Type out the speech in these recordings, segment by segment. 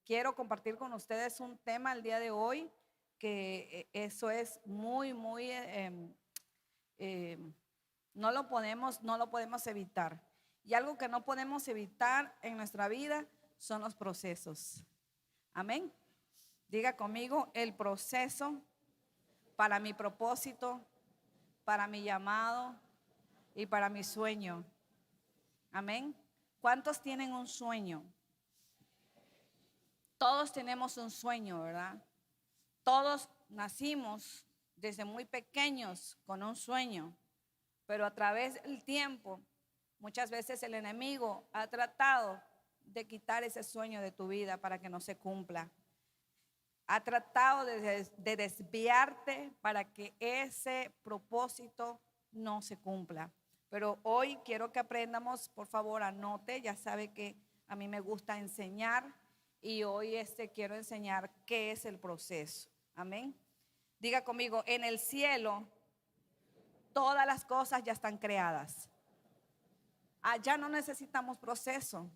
quiero compartir con ustedes un tema el día de hoy, que eso es muy, no lo podemos evitar. Y algo que no podemos evitar en nuestra vida son los procesos. Amén. Diga conmigo, el proceso para mi propósito, para mi llamado y para mi sueño. Amén. ¿Cuántos tienen un sueño? Todos tenemos un sueño, ¿verdad? Todos nacimos desde muy pequeños con un sueño, pero a través del tiempo, muchas veces el enemigo ha tratado de quitar ese sueño de tu vida para que no se cumpla. Ha tratado de desviarte para que ese propósito no se cumpla. Pero hoy quiero que aprendamos, por favor, anote, ya sabe que a mí me gusta enseñar y hoy quiero enseñar qué es el proceso. Amén. Diga conmigo, en el cielo todas las cosas ya están creadas. Allá no necesitamos proceso.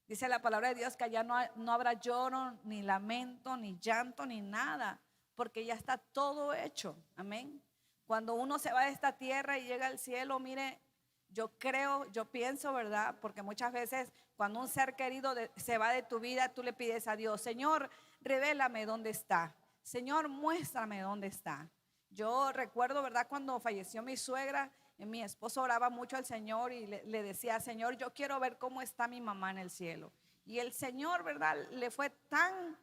Dice la palabra de Dios que allá no habrá lloro, ni lamento, ni llanto, ni nada, porque ya está todo hecho. Amén. Cuando uno se va de esta tierra y llega al cielo, mire, yo pienso, ¿verdad? Porque muchas veces cuando un ser querido se va de tu vida, tú le pides a Dios, Señor, revélame dónde está. Señor, muéstrame dónde está. Yo recuerdo, ¿verdad? Cuando falleció mi suegra, mi esposo oraba mucho al Señor y le decía, Señor, yo quiero ver cómo está mi mamá en el cielo. Y el Señor, ¿verdad? Le fue tan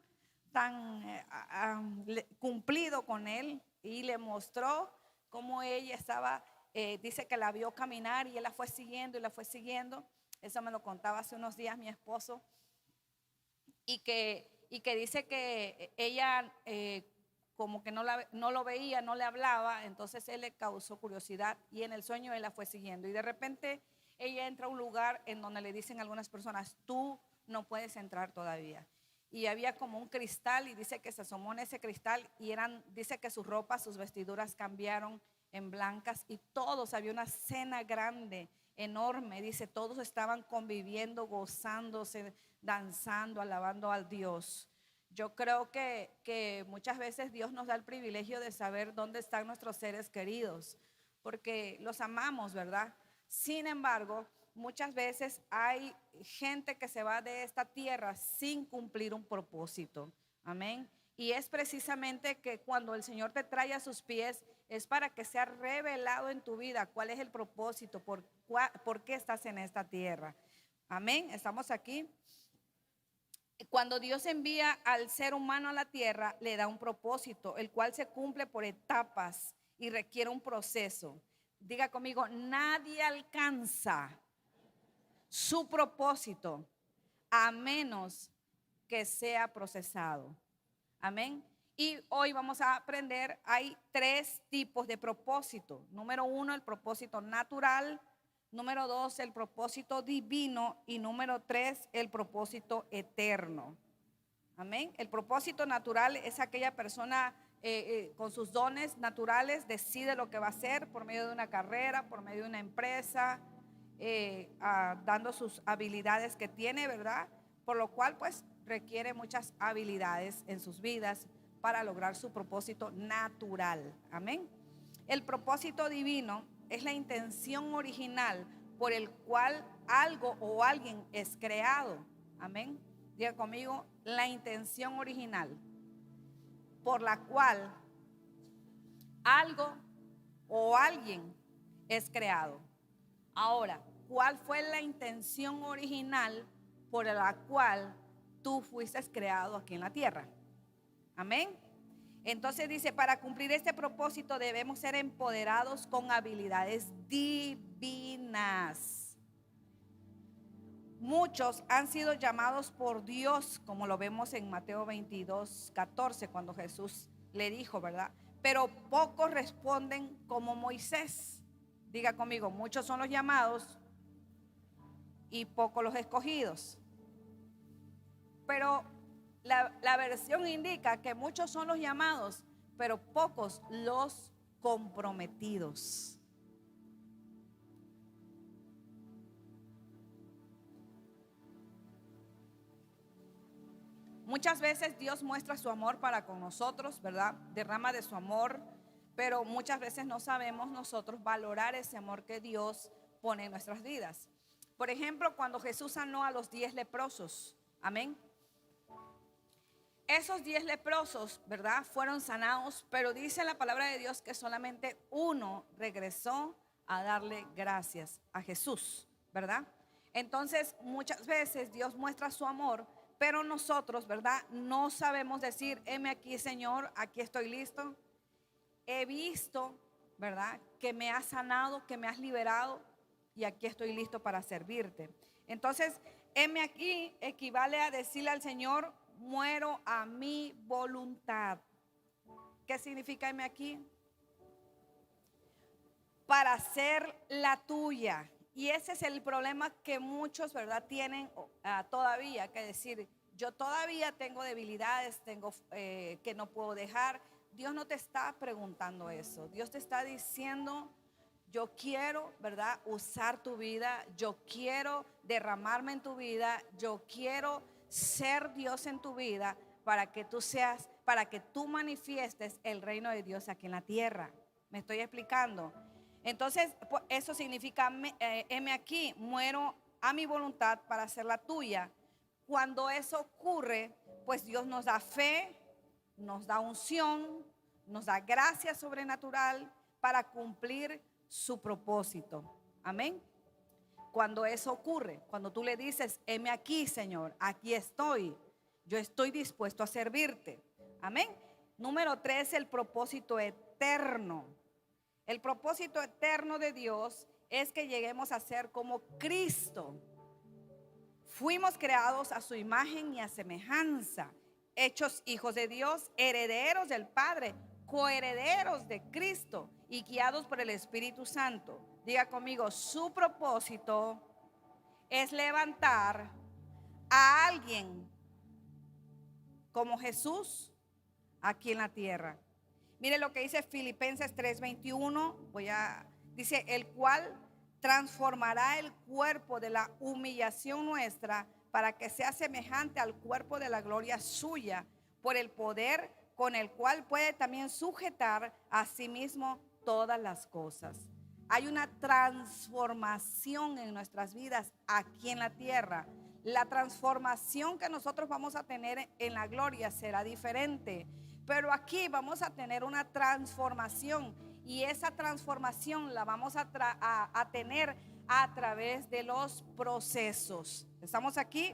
cumplido con él y le mostró cómo ella estaba, dice que la vio caminar y él la fue siguiendo y la fue siguiendo. Eso me lo contaba hace unos días mi esposo. Y que dice que ella como que no lo veía, no le hablaba, entonces él le causó curiosidad y en el sueño él la fue siguiendo. Y de repente ella entra a un lugar en donde le dicen algunas personas, tú no puedes entrar todavía. Y había como un cristal y dice que se asomó en ese cristal y dice que sus ropas, sus vestiduras cambiaron en blancas y todos, había una cena grande, enorme, dice, todos estaban conviviendo, gozándose, danzando, alabando al Dios. Yo creo que muchas veces Dios nos da el privilegio de saber dónde están nuestros seres queridos, porque los amamos, ¿verdad? Sin embargo, muchas veces hay gente que se va de esta tierra sin cumplir un propósito. Amén. Y es precisamente que cuando el Señor te trae a sus pies, es para que sea revelado en tu vida cuál es el propósito, por qué estás en esta tierra. Amén. Estamos aquí. Cuando Dios envía al ser humano a la tierra, le da un propósito, el cual se cumple por etapas y requiere un proceso. Diga conmigo, nadie alcanza su propósito a menos que sea procesado. Amén. Y hoy vamos a aprender, hay 3 tipos de propósito. Número 1, el propósito natural. Número 2, el propósito divino. Y número 3, el propósito eterno. Amén. El propósito natural es aquella persona con sus dones naturales, decide lo que va a hacer por medio de una carrera, por medio de una empresa, dando sus habilidades que tiene, ¿verdad? Por lo cual pues requiere muchas habilidades en sus vidas para lograr su propósito natural. Amén. El propósito divino es la intención original por el cual algo o alguien es creado. Amén. Diga conmigo, la intención original por la cual algo o alguien es creado. Ahora, ¿cuál fue la intención original por la cual tú fuiste creado aquí en la tierra? Amén. Entonces dice, para cumplir este propósito debemos ser empoderados con habilidades divinas. Muchos han sido llamados por Dios, como lo vemos en Mateo 22:14, cuando Jesús le dijo, ¿verdad? Pero pocos responden como Moisés. Diga conmigo, muchos son los llamados y pocos los escogidos. Pero la versión indica que muchos son los llamados, pero pocos los comprometidos. Muchas veces Dios muestra su amor para con nosotros, ¿verdad? Derrama de su amor, pero muchas veces no sabemos nosotros valorar ese amor que Dios pone en nuestras vidas. Por ejemplo, cuando Jesús sanó a los 10 leprosos, amén. Esos 10 leprosos, ¿verdad? Fueron sanados, pero dice la palabra de Dios que solamente uno regresó a darle gracias a Jesús, ¿verdad? Entonces, muchas veces Dios muestra su amor, pero nosotros, ¿verdad? No sabemos decir, heme aquí, Señor, aquí estoy listo. He visto, ¿verdad? Que me has sanado, que me has liberado y aquí estoy listo para servirte. Entonces, heme aquí equivale a decirle al Señor, muero a mi voluntad. ¿Qué significa heme aquí? Para hacer la tuya. Y ese es el problema que muchos, ¿verdad?, tienen todavía, que decir, yo todavía tengo debilidades, tengo que no puedo dejar. Dios no te está preguntando eso. Dios te está diciendo, yo quiero, ¿verdad?, usar tu vida. Yo quiero derramarme en tu vida. Yo quiero ser Dios en tu vida para que tú seas, para que tú manifiestes el reino de Dios aquí en la tierra. ¿Me estoy explicando? Entonces, eso significa, heme aquí, muero a mi voluntad para hacer la tuya. Cuando eso ocurre, pues Dios nos da fe, nos da unción, nos da gracia sobrenatural para cumplir su propósito. Amén. Cuando eso ocurre, cuando tú le dices, heme aquí, Señor, aquí estoy, yo estoy dispuesto a servirte. Amén. Número 3, el propósito eterno. El propósito eterno de Dios es que lleguemos a ser como Cristo. Fuimos creados a su imagen y a semejanza, hechos hijos de Dios, herederos del Padre, coherederos de Cristo y guiados por el Espíritu Santo. Diga conmigo, su propósito es levantar a alguien como Jesús aquí en la tierra. Mire lo que dice Filipenses 3:21, dice, el cual transformará el cuerpo de la humillación nuestra para que sea semejante al cuerpo de la gloria suya, por el poder con el cual puede también sujetar a sí mismo todas las cosas. Hay una transformación en nuestras vidas aquí en la tierra. La transformación que nosotros vamos a tener en la gloria será diferente. Pero aquí vamos a tener una transformación y esa transformación la vamos a tener a través de los procesos. ¿Estamos aquí?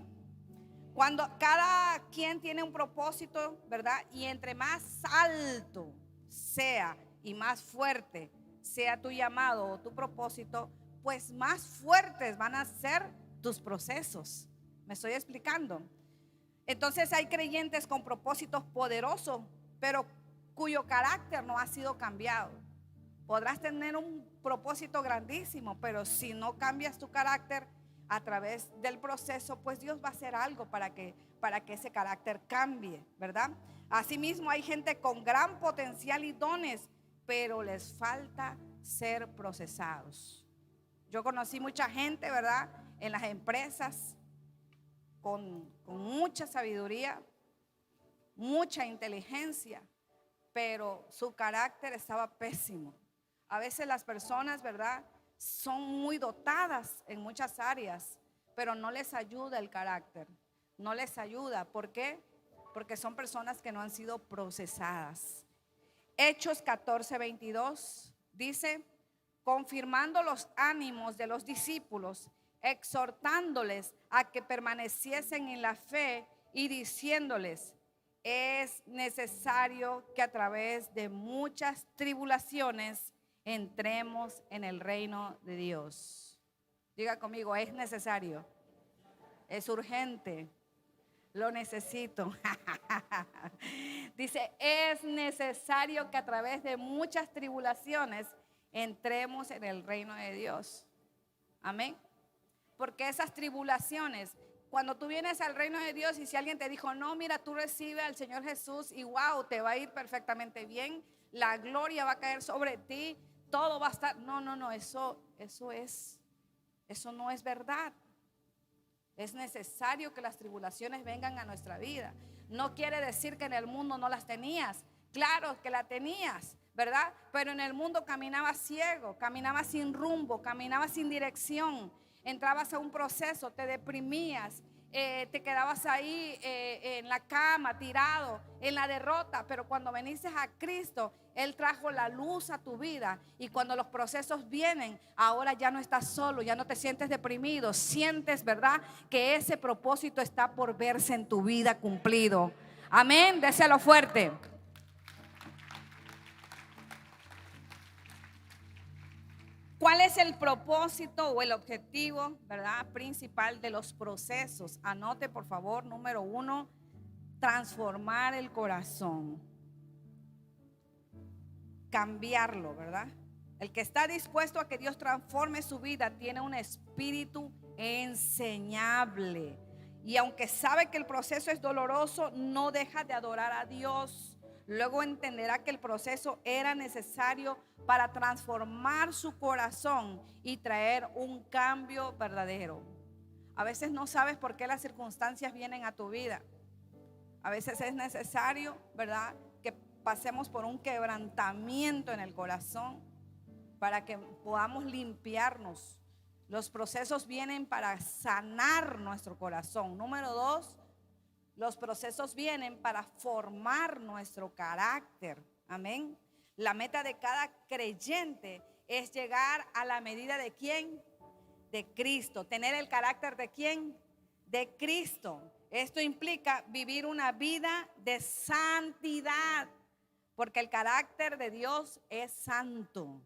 Cuando cada quien tiene un propósito, ¿verdad? Y entre más alto sea y más fuerte sea tu llamado o tu propósito, pues más fuertes van a ser tus procesos. ¿Me estoy explicando? Entonces hay creyentes con propósitos poderosos, pero cuyo carácter no ha sido cambiado. Podrás tener un propósito grandísimo, pero si no cambias tu carácter a través del proceso, pues Dios va a hacer algo para que ese carácter cambie, ¿verdad? Asimismo hay gente con gran potencial y dones, pero les falta ser procesados. Yo conocí mucha gente, ¿verdad?, en las empresas con mucha sabiduría, mucha inteligencia, pero su carácter estaba pésimo. A veces las personas, ¿verdad?, son muy dotadas en muchas áreas, pero no les ayuda el carácter, no les ayuda. ¿Por qué? Porque son personas que no han sido procesadas. Hechos 14:22 dice, confirmando los ánimos de los discípulos, exhortándoles a que permaneciesen en la fe y diciéndoles, es necesario que a través de muchas tribulaciones entremos en el reino de Dios. Diga conmigo, es necesario, es urgente, lo necesito. Dice, es necesario que a través de muchas tribulaciones entremos en el reino de Dios. Amén. Porque esas tribulaciones, cuando tú vienes al reino de Dios y si alguien te dijo, no, mira, tú recibes al Señor Jesús y wow, te va a ir perfectamente bien, la gloria va a caer sobre ti, todo va a estar, no, eso no es verdad. Es necesario que las tribulaciones vengan a nuestra vida. No quiere decir que en el mundo no las tenías. Claro que la tenías, ¿verdad? Pero en el mundo caminabas ciego, caminabas sin rumbo, caminabas sin dirección. Entrabas a un proceso, te deprimías, te quedabas ahí en la cama, tirado, en la derrota. Pero cuando viniste a Cristo, Él trajo la luz a tu vida. Y cuando los procesos vienen, ahora ya no estás solo, ya no te sientes deprimido. Sientes, ¿verdad?, que ese propósito está por verse en tu vida cumplido. Amén, déselo fuerte. ¿Cuál es el propósito o el objetivo, verdad, principal de los procesos? Anote, por favor, número 1, transformar el corazón. Cambiarlo, ¿verdad? El que está dispuesto a que Dios transforme su vida tiene un espíritu enseñable. Y aunque sabe que el proceso es doloroso, no deja de adorar a Dios. Luego entenderá que el proceso era necesario para transformar su corazón y traer un cambio verdadero. A veces no sabes por qué las circunstancias vienen a tu vida. A veces es necesario, ¿verdad?, que pasemos por un quebrantamiento en el corazón para que podamos limpiarnos. Los procesos vienen para sanar nuestro corazón. Número 2, los procesos vienen para formar nuestro carácter. Amén. La meta de cada creyente es llegar a la medida de ¿quién? De Cristo. Tener el carácter de ¿quién? De Cristo. Esto implica vivir una vida de santidad, porque el carácter de Dios es santo.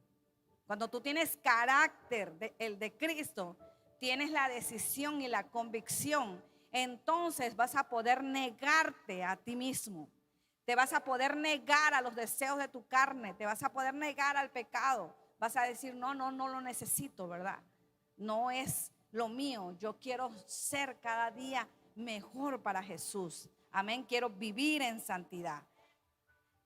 Cuando tú tienes carácter el de Cristo, tienes la decisión y la convicción, entonces vas a poder negarte a ti mismo. Te vas a poder negar a los deseos de tu carne, te vas a poder negar al pecado. Vas a decir, no lo necesito, ¿verdad? No es lo mío. Yo quiero ser cada día mejor para Jesús. Amén. Quiero vivir en santidad.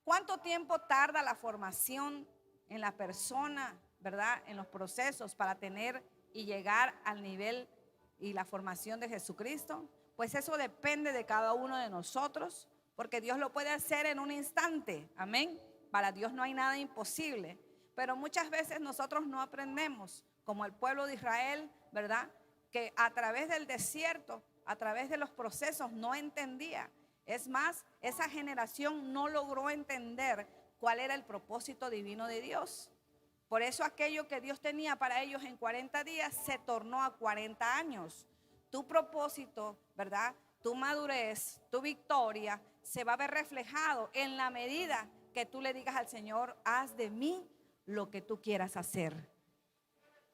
¿Cuánto tiempo tarda la formación en la persona, verdad, en los procesos para tener y llegar al nivel y la formación de Jesucristo? Pues eso depende de cada uno de nosotros, porque Dios lo puede hacer en un instante. Amén. Para Dios no hay nada imposible. Pero muchas veces nosotros no aprendemos, como el pueblo de Israel, ¿verdad?, que a través del desierto, a través de los procesos, no entendía. Es más, esa generación no logró entender cuál era el propósito divino de Dios. Por eso aquello que Dios tenía para ellos en 40 días se tornó a 40 años. Tu propósito, ¿verdad?, tu madurez, tu victoria se va a ver reflejado en la medida que tú le digas al Señor, haz de mí lo que tú quieras hacer.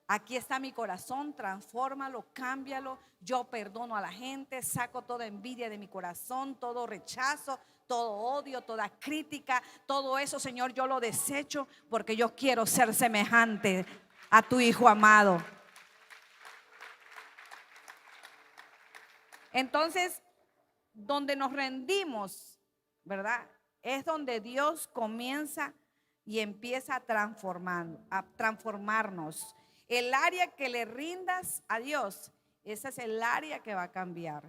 Aquí está mi corazón, transfórmalo, cámbialo. Yo perdono a la gente, saco toda envidia de mi corazón, todo rechazo, todo odio, toda crítica, todo eso, Señor, yo lo desecho porque yo quiero ser semejante a tu Hijo amado. Entonces, donde nos rendimos, ¿verdad?, es donde Dios comienza y empieza a transformarnos. El área que le rindas a Dios, esa es el área que va a cambiar.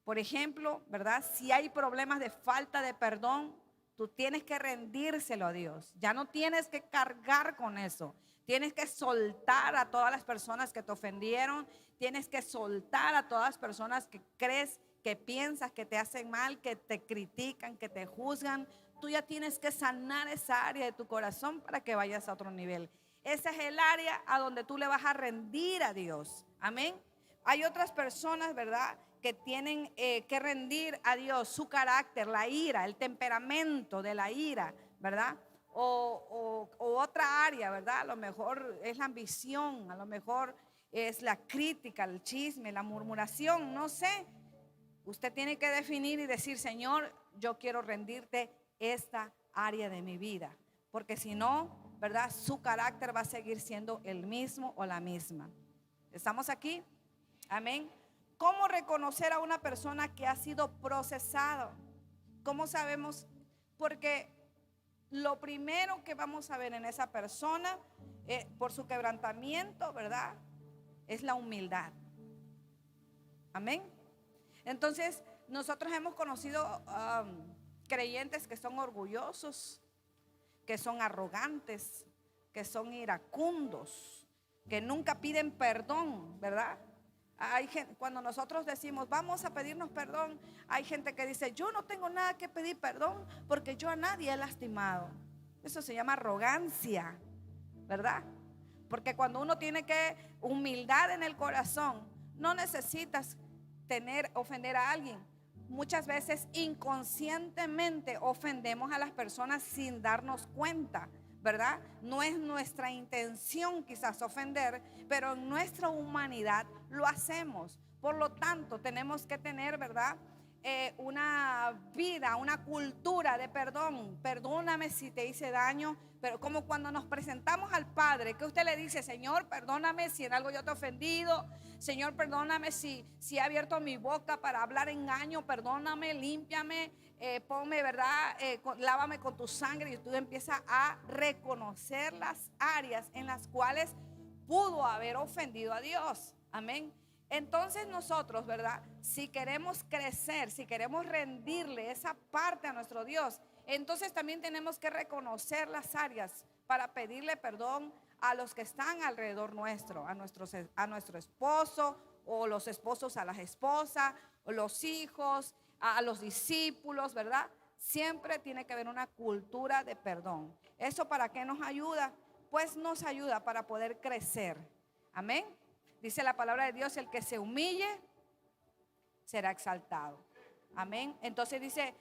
Por ejemplo, ¿verdad?, si hay problemas de falta de perdón, tú tienes que rendírselo a Dios. Ya no tienes que cargar con eso. Tienes que soltar a todas las personas que te ofendieron. Tienes que soltar a todas las personas que crees, que piensas que te hacen mal, que te critican, que te juzgan. Tú ya tienes que sanar esa área de tu corazón para que vayas a otro nivel. Ese es el área a donde tú le vas a rendir a Dios. Amén. Hay otras personas, ¿verdad?, que tienen que rendir a Dios su carácter, la ira, el temperamento de la ira, ¿verdad? O otra área, ¿verdad? A lo mejor es la ambición, a lo mejor es la crítica, el chisme, la murmuración, no sé. Usted tiene que definir y decir, Señor, yo quiero rendirte esta área de mi vida, porque si no, ¿verdad?, su carácter va a seguir siendo el mismo o la misma. ¿Estamos aquí? Amén. ¿Cómo reconocer a una persona que ha sido procesado? ¿Cómo sabemos? Porque lo primero que vamos a ver en esa persona, por su quebrantamiento, ¿verdad?, es la humildad. Amén. Entonces, nosotros hemos conocido creyentes que son orgullosos, que son arrogantes, que son iracundos, que nunca piden perdón, ¿verdad? Hay gente, cuando nosotros decimos vamos a pedirnos perdón, hay gente que dice yo no tengo nada que pedir perdón porque yo a nadie he lastimado. Eso se llama arrogancia, ¿verdad? Porque cuando uno tiene humildad en el corazón, no necesitas ofender a alguien. Muchas veces inconscientemente ofendemos a las personas sin darnos cuenta, ¿verdad? No es nuestra intención quizás ofender, pero en nuestra humanidad lo hacemos. Por lo tanto, tenemos que tener, ¿verdad? Una vida, una cultura de perdón. Perdóname si te hice daño, pero como cuando nos presentamos al Padre, que usted le dice: Señor, perdóname si en algo yo te he ofendido. Señor, perdóname si he abierto mi boca para hablar engaño. Perdóname, límpiame, ponme, ¿verdad? Lávame con tu sangre. Y tú empiezas a reconocer las áreas en las cuales pudo haber ofendido a Dios. Amén. Entonces nosotros, ¿verdad? Si queremos crecer, si queremos rendirle esa parte a nuestro Dios, entonces también tenemos que reconocer las áreas para pedirle perdón a los que están alrededor nuestro, a nuestro esposo, o los esposos a las esposas, o los hijos, a los discípulos, ¿verdad? Siempre tiene que haber una cultura de perdón. ¿Eso para qué nos ayuda? Pues nos ayuda para poder crecer. Amén. Dice la palabra de Dios: el que se humille será exaltado. Amén. Entonces dice,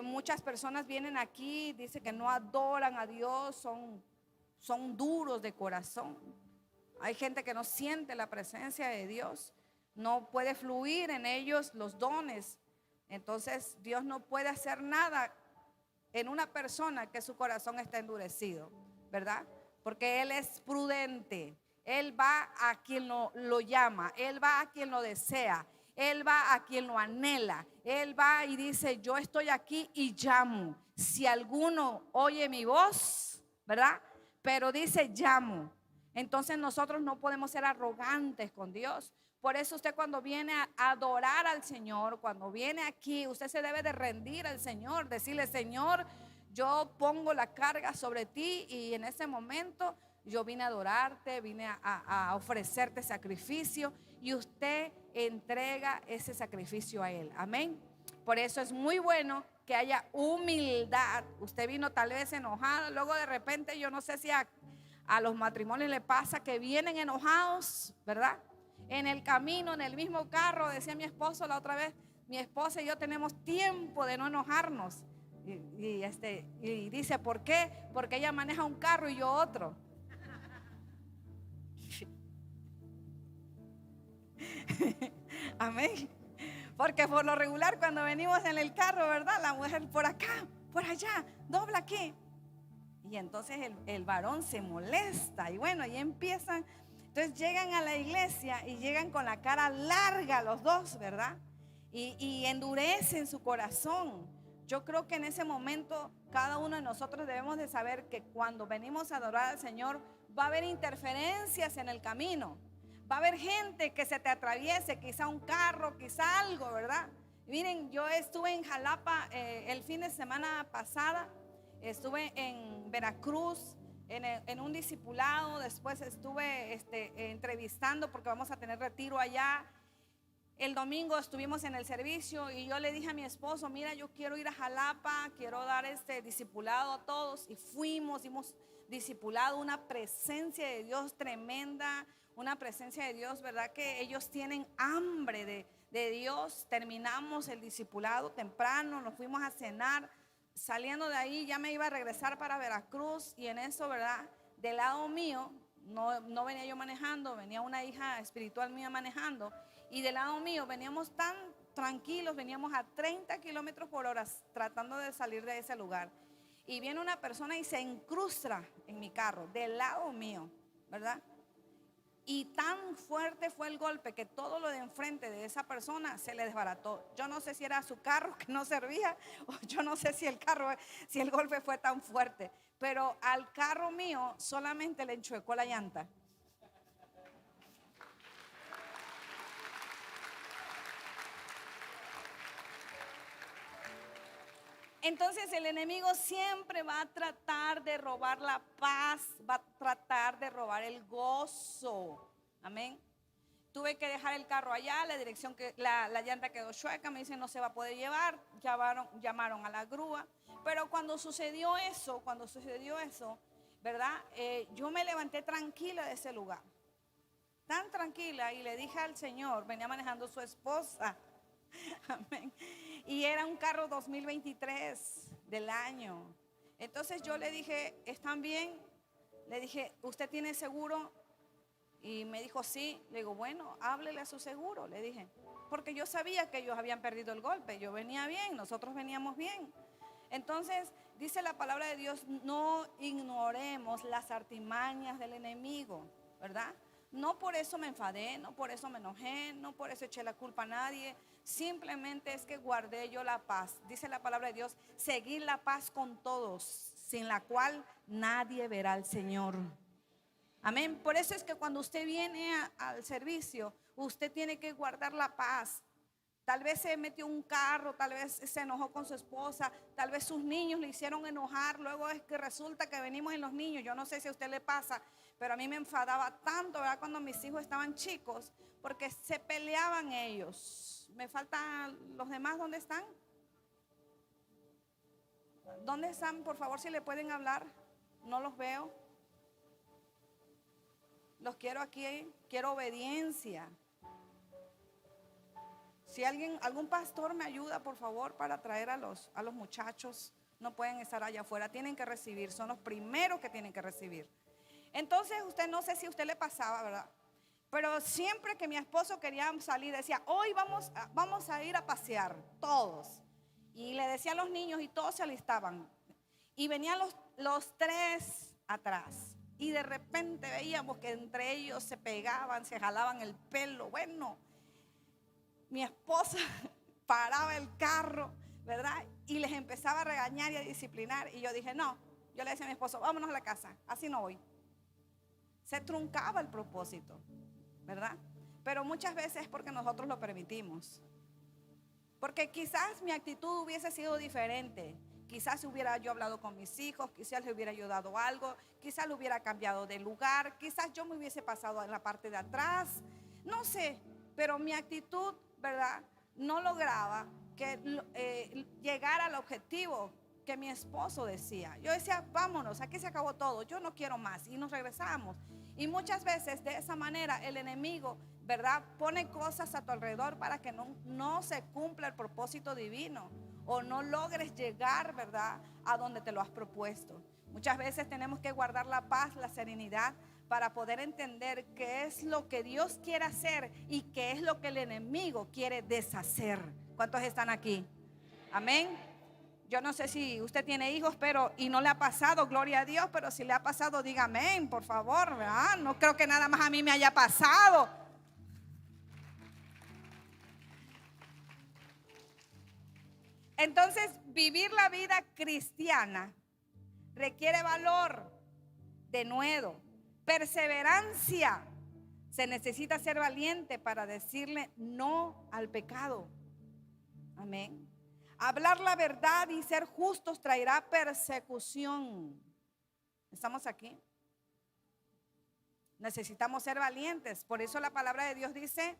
muchas personas vienen aquí, dice que no adoran a Dios, son duros de corazón. Hay gente que no siente la presencia de Dios, no puede fluir en ellos los dones. Entonces Dios no puede hacer nada en una persona que su corazón está endurecido, ¿verdad? Porque Él es prudente. Él va a quien lo llama, Él va a quien lo desea, Él va a quien lo anhela. Él va y dice: yo estoy aquí y llamo. Si alguno oye mi voz, ¿verdad? Pero dice llamo. Entonces nosotros no podemos ser arrogantes con Dios. Por eso usted, cuando viene a adorar al Señor, cuando viene aquí, usted se debe de rendir al Señor, decirle: Señor, yo pongo la carga sobre ti, y en ese momento yo vine a adorarte, vine a ofrecerte sacrificio, y usted entrega ese sacrificio a Él. Amén. Por eso es muy bueno que haya humildad. Usted vino tal vez enojado, luego de repente, yo no sé si a los matrimonios le pasa que vienen enojados, ¿verdad? En el camino, en el mismo carro, decía mi esposo la otra vez, mi esposa y yo tenemos tiempo de no enojarnos. Y dice: ¿por qué? Porque ella maneja un carro y yo otro. Amén. Porque por lo regular, cuando venimos en el carro, ¿verdad? La mujer por acá, por allá, dobla aquí. Y entonces el varón se molesta. Y bueno, y empiezan. Entonces llegan a la iglesia y llegan con la cara larga los dos, ¿verdad? Y endurecen su corazón. Yo creo que en ese momento cada uno de nosotros debemos de saber que cuando venimos a adorar al Señor, va a haber interferencias en el camino. Va a haber gente que se te atraviese, quizá un carro, quizá algo, ¿verdad? Miren, yo estuve en Jalapa el fin de semana pasada. Estuve en Veracruz en un discipulado. Después estuve entrevistando, porque vamos a tener retiro allá. El domingo estuvimos en el servicio y yo le dije a mi esposo: mira, yo quiero ir a Jalapa, quiero dar este discipulado a todos. Y hemos discipulado, una presencia de Dios tremenda, una presencia de Dios, ¿verdad? Que ellos tienen hambre de Dios. Terminamos el discipulado temprano, nos fuimos a cenar. Saliendo de ahí ya me iba a regresar para Veracruz, y en eso, ¿verdad? Del lado mío, no venía yo manejando, venía una hija espiritual mía manejando, y del lado mío veníamos tan tranquilos, veníamos a 30 kilómetros por hora tratando de salir de ese lugar, y viene una persona y se incrusta en mi carro, del lado mío, ¿verdad? Y tan fuerte fue el golpe que todo lo de enfrente de esa persona se le desbarató. Yo no sé si era su carro que no servía, o yo no sé si el golpe fue tan fuerte, pero al carro mío solamente le enchuecó la llanta. Entonces el enemigo siempre va a tratar de robar la paz, va a tratar de robar el gozo. Amén. Tuve que dejar el carro allá, la dirección que la llanta quedó chueca, me dicen no se va a poder llevar, llamaron a la grúa. Pero cuando sucedió eso, ¿verdad? Yo me levanté tranquila de ese lugar, tan tranquila, y le dije al Señor, venía manejando su esposa, amén, y era un carro 2023 del año. Entonces yo le dije, ¿están bien? Le dije, ¿usted tiene seguro? Y me dijo, sí. Le digo, bueno, háblele a su seguro, le dije, porque yo sabía que ellos habían perdido el golpe. Yo venía bien, nosotros veníamos bien. Entonces dice la palabra de Dios, no ignoremos las artimañas del enemigo, ¿verdad? No por eso me enfadé, no por eso me enojé, no por eso eché la culpa a nadie. Simplemente es que guardé yo la paz. Dice la palabra de Dios, seguir la paz con todos, sin la cual nadie verá al Señor. Amén. Por eso es que cuando usted viene al servicio, usted tiene que guardar la paz. Tal vez se metió un carro, tal vez se enojó con su esposa, tal vez sus niños le hicieron enojar. Luego es que resulta que venimos en los niños. Yo no sé si a usted le pasa, pero a mí me enfadaba tanto, ¿verdad? Cuando mis hijos estaban chicos, porque se peleaban ellos. Me faltan los demás, ¿dónde están? ¿Dónde están? Por favor, si le pueden hablar. No los veo. Los quiero aquí, quiero obediencia. Si algún pastor me ayuda, por favor, para traer a los muchachos. No pueden estar allá afuera, tienen que recibir, son los primeros que tienen que recibir. Entonces usted, no sé si a usted le pasaba, ¿verdad? Pero siempre que mi esposo quería salir, decía, hoy vamos a ir a pasear, todos. Y le decía a los niños y todos se alistaban. Y venían los tres atrás. Y de repente veíamos que entre ellos se pegaban, se jalaban el pelo. Bueno, mi esposa paraba el carro, ¿verdad? Y les empezaba a regañar y a disciplinar. Y yo dije, no, yo le decía a mi esposo, vámonos a la casa, así no voy. Se truncaba el propósito, ¿verdad? Pero muchas veces es porque nosotros lo permitimos. Porque quizás mi actitud hubiese sido diferente. Quizás hubiera yo hablado con mis hijos, quizás les hubiera ayudado algo, quizás lo hubiera cambiado de lugar, quizás yo me hubiese pasado en la parte de atrás, no sé, pero mi actitud, ¿verdad?, no lograba que llegara al objetivo que mi esposo decía. Yo decía, vámonos, aquí se acabó todo, yo no quiero más, y nos regresamos. Y muchas veces de esa manera el enemigo, ¿verdad?, pone cosas a tu alrededor para que no se cumpla el propósito divino, o no logres llegar, ¿verdad?, a donde te lo has propuesto. Muchas veces tenemos que guardar la paz, la serenidad, para poder entender qué es lo que Dios quiere hacer y qué es lo que el enemigo quiere deshacer. ¿Cuántos están aquí? Amén. Yo no sé si usted tiene hijos, y no le ha pasado, gloria a Dios, pero si le ha pasado, diga amén, por favor, ¿verdad? No creo que nada más a mí me haya pasado. Entonces, vivir la vida cristiana requiere valor, denuedo, perseverancia. Se necesita ser valiente para decirle no al pecado. Amén. Hablar la verdad y ser justos traerá persecución. ¿Estamos aquí? Necesitamos ser valientes. Por eso la palabra de Dios dice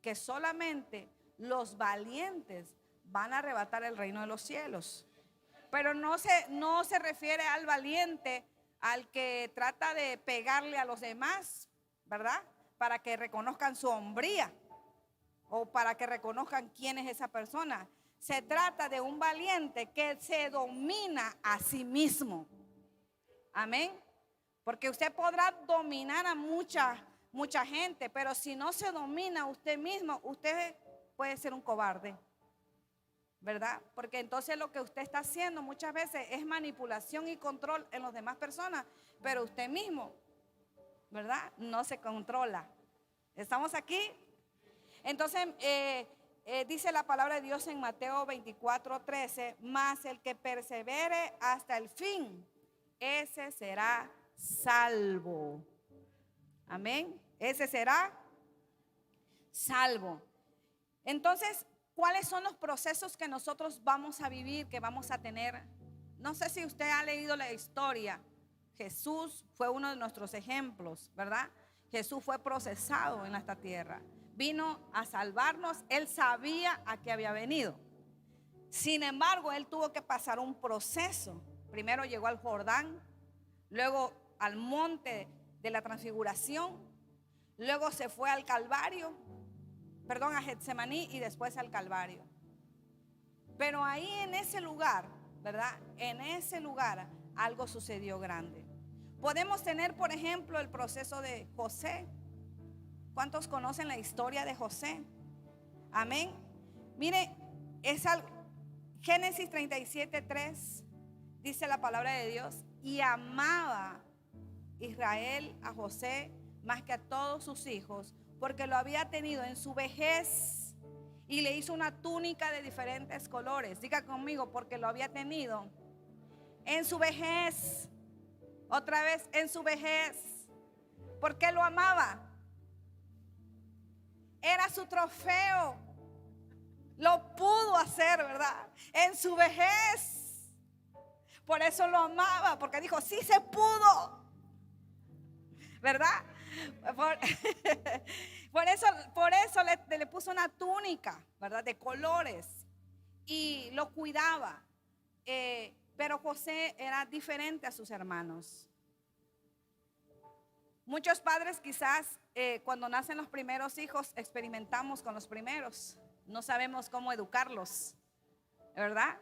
que solamente los valientes van a arrebatar el reino de los cielos. Pero no se refiere al valiente, al que trata de pegarle a los demás, ¿verdad?, para que reconozcan su hombría o para que reconozcan quién es esa persona. Se trata de un valiente que se domina a sí mismo. Amén. Porque usted podrá dominar a mucha gente, pero si no se domina usted mismo, usted puede ser un cobarde, ¿verdad? Porque entonces lo que usted está haciendo muchas veces es manipulación y control en las demás personas, pero usted mismo, ¿verdad?, no se controla. ¿Estamos aquí? Entonces dice la palabra de Dios en Mateo 24:13, mas el que persevere hasta el fin, ese será salvo. Amén. Ese será salvo. Entonces, ¿cuáles son los procesos que nosotros vamos a vivir, que vamos a tener? No sé si usted ha leído la historia. Jesús fue uno de nuestros ejemplos, ¿verdad? Jesús fue procesado en esta tierra. Vino a salvarnos. Él sabía a qué había venido. Sin embargo, él tuvo que pasar un proceso. Primero llegó al Jordán, luego al monte de la transfiguración, luego se fue al Calvario, a Getsemaní y después al Calvario. Pero ahí en ese lugar, ¿verdad? En ese lugar algo sucedió grande. Podemos tener, por ejemplo, el proceso de José. ¿Cuántos conocen la historia de José? Amén. Mire, es algo. Génesis 37:3 dice la palabra de Dios: y amaba Israel a José más que a todos sus hijos, porque lo había tenido en su vejez, y le hizo una túnica de diferentes colores. Diga conmigo: porque lo había tenido en su vejez. Otra vez, en su vejez. ¿Por qué lo amaba? Era su trofeo. Lo pudo hacer, ¿verdad? En su vejez. Por eso lo amaba, porque dijo: sí se pudo, ¿verdad? Por eso le puso una túnica, ¿verdad? De colores, y lo cuidaba. Pero José era diferente a sus hermanos. Muchos padres quizás cuando nacen los primeros hijos experimentamos con los primeros. No sabemos cómo educarlos, ¿verdad?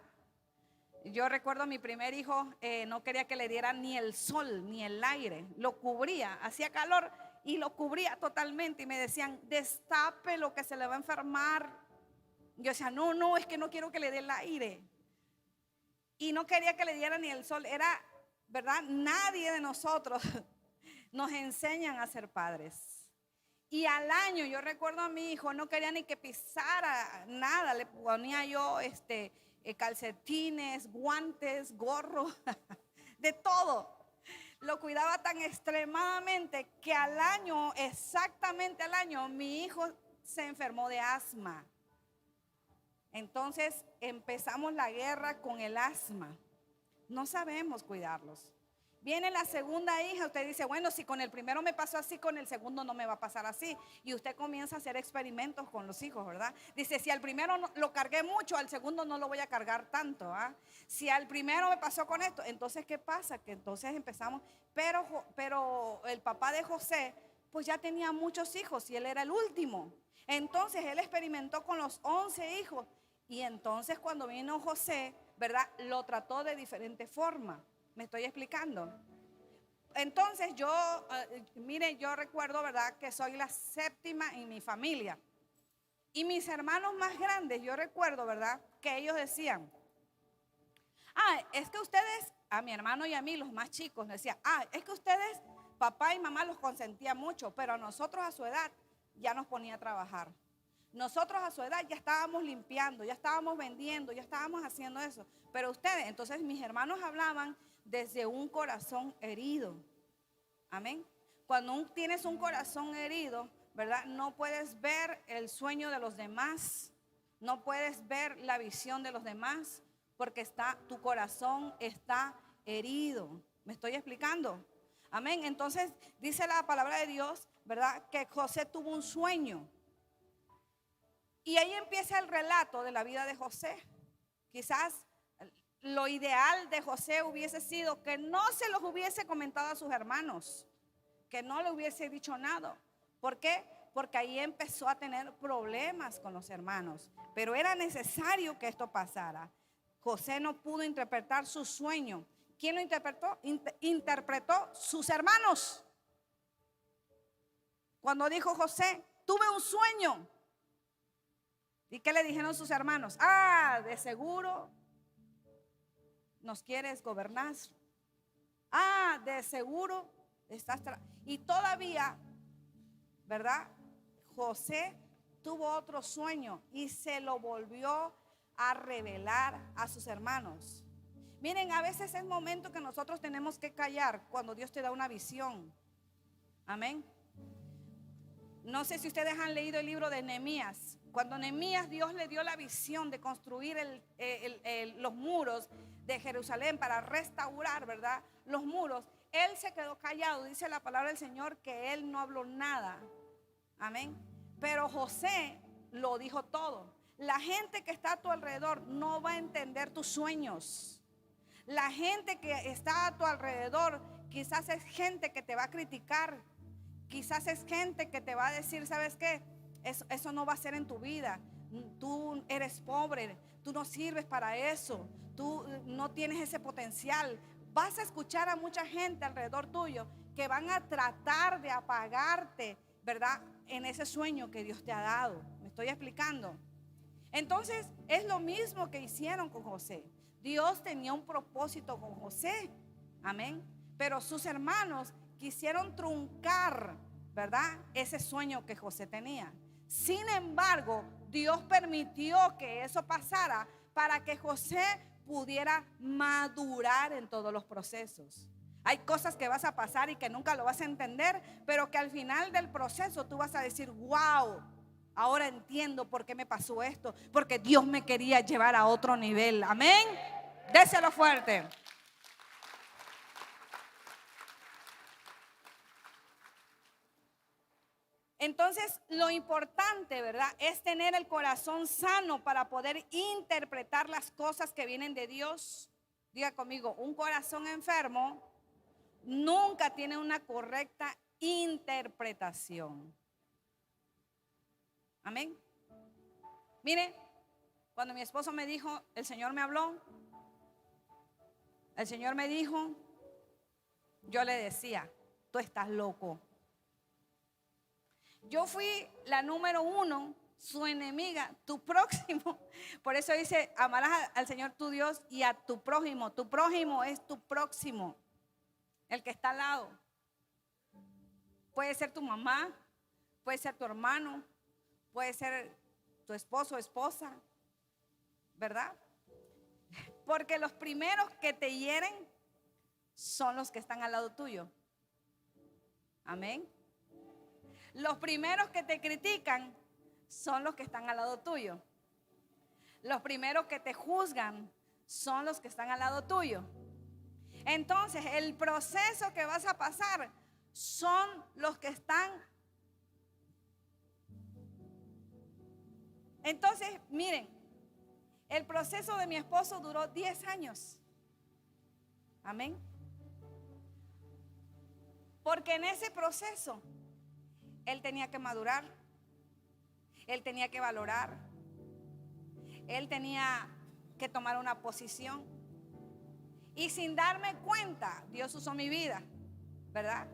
Yo recuerdo a mi primer hijo, no quería que le dieran ni el sol ni el aire. Lo cubría, hacía calor y lo cubría totalmente. Y me decían: destape lo que se le va a enfermar. Yo decía: no, es que no quiero que le dé el aire. Y no quería que le diera ni el sol. Era, ¿verdad? Nadie de nosotros nos enseñan a ser padres. Y al año, yo recuerdo a mi hijo, no quería ni que pisara nada. Le ponía yo calcetines, guantes, gorro, de todo. Lo cuidaba tan extremadamente que al año, exactamente al año, mi hijo se enfermó de asma. Entonces empezamos la guerra con el asma. No sabemos cuidarlos. Viene la segunda hija, usted dice: bueno, si con el primero me pasó así, con el segundo no me va a pasar así. Y usted comienza a hacer experimentos con los hijos, ¿verdad? Dice: si al primero lo cargué mucho, al segundo no lo voy a cargar tanto, ¿ah? Si al primero me pasó con esto, entonces ¿qué pasa? Que entonces empezamos, pero el papá de José pues ya tenía muchos hijos y él era el último. Entonces él experimentó con los 11 hijos. Y entonces cuando vino José, ¿verdad? Lo trató de diferente forma. ¿Me estoy explicando? Entonces mire, yo recuerdo, ¿verdad?, que soy la séptima en mi familia. Y mis hermanos más grandes, yo recuerdo, ¿verdad?, que ellos decían: es que ustedes, a mi hermano y a mí, los más chicos, decían: es que ustedes, papá y mamá los consentían mucho, pero a nosotros a su edad ya nos ponía a trabajar. Nosotros a su edad ya estábamos limpiando, ya estábamos vendiendo, ya estábamos haciendo eso. Pero ustedes, entonces mis hermanos hablaban desde un corazón herido. Amén. Cuando tienes un corazón herido, ¿verdad?, no puedes ver el sueño de los demás, no puedes ver la visión de los demás, porque tu corazón está herido. ¿Me estoy explicando? Amén. Entonces dice la palabra de Dios, ¿verdad?, que José tuvo un sueño. Y ahí empieza el relato de la vida de José. Quizás lo ideal de José hubiese sido que no se los hubiese comentado a sus hermanos, que no le hubiese dicho nada. ¿Por qué? Porque ahí empezó a tener problemas con los hermanos. Pero era necesario que esto pasara. José no pudo interpretar su sueño. ¿Quién lo interpretó? Interpretó sus hermanos. Cuando dijo José: tuve un sueño. ¿Y qué le dijeron sus hermanos? De seguro nos quieres gobernar. De seguro estás. Y todavía, ¿verdad?, José tuvo otro sueño y se lo volvió a revelar a sus hermanos. Miren, a veces es momento que nosotros tenemos que callar cuando Dios te da una visión. Amén. No sé si ustedes han leído el libro de Nehemías. Cuando Nehemías Dios le dio la visión de construir los muros de Jerusalén para restaurar, ¿verdad? Los muros, él se quedó callado. Dice la palabra del Señor que él no habló nada. Amén. Pero José lo dijo todo. La gente que está a tu alrededor no va a entender tus sueños. La gente que está a tu alrededor quizás es gente que te va a criticar. Quizás es gente que te va a decir, ¿sabes qué? Eso no va a ser en tu vida. Tú eres pobre, tú no sirves para eso, tú no tienes ese potencial. Vas a escuchar a mucha gente alrededor tuyo que van a tratar de apagarte, ¿verdad? En ese sueño que Dios te ha dado. ¿Me estoy explicando? Entonces es lo mismo que hicieron con José. Dios tenía un propósito con José. Amén. Pero sus hermanos quisieron truncar, ¿verdad? Ese sueño que José tenía. Sin embargo, Dios permitió que eso pasara para que José pudiera madurar en todos los procesos. Hay cosas que vas a pasar y que nunca lo vas a entender, pero que al final del proceso tú vas a decir, wow, ahora entiendo por qué me pasó esto, porque Dios me quería llevar a otro nivel. Amén. Déselo fuerte. Entonces, lo importante, ¿verdad?, es tener el corazón sano para poder interpretar las cosas que vienen de Dios. Diga conmigo, un corazón enfermo nunca tiene una correcta interpretación. Amén. Mire, cuando mi esposo me dijo, el Señor me habló, el Señor me dijo, yo le decía, tú estás loco. Yo fui la número 1, su enemiga, tu próximo. Por eso dice, amarás al Señor tu Dios y a tu prójimo. Tu prójimo es tu próximo, el que está al lado. Puede ser tu mamá, puede ser tu hermano, puede ser tu esposo o esposa, ¿verdad? Porque los primeros que te hieren son los que están al lado tuyo. Amén. Los primeros que te critican son los que están al lado tuyo. Los primeros que te juzgan son los que están al lado tuyo. Entonces, el proceso que vas a pasar son los que están. Entonces, miren, el proceso de mi esposo duró 10 años. Amén. Porque en ese proceso él tenía que madurar, él tenía que valorar, él tenía que tomar una posición. Y sin darme cuenta, Dios usó mi vida, ¿verdad?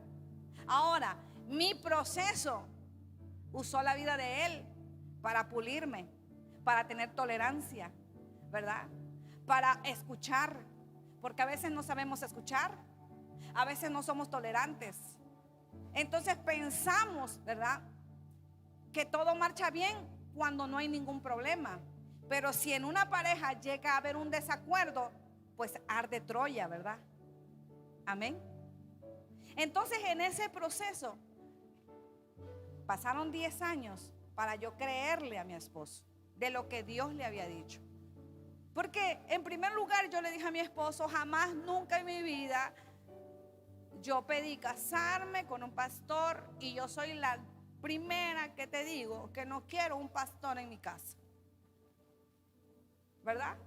Ahora, mi proceso usó la vida de él para pulirme, para tener tolerancia, ¿verdad? Para escuchar, porque a veces no sabemos escuchar, a veces no somos tolerantes. Entonces pensamos, ¿verdad?, que todo marcha bien cuando no hay ningún problema. Pero si en una pareja llega a haber un desacuerdo, pues arde Troya, ¿verdad? Amén. Entonces en ese proceso pasaron 10 años para yo creerle a mi esposo de lo que Dios le había dicho. Porque en primer lugar yo le dije a mi esposo, jamás, nunca en mi vida yo pedí casarme con un pastor, y yo soy la primera que te digo que no quiero un pastor en mi casa, ¿verdad?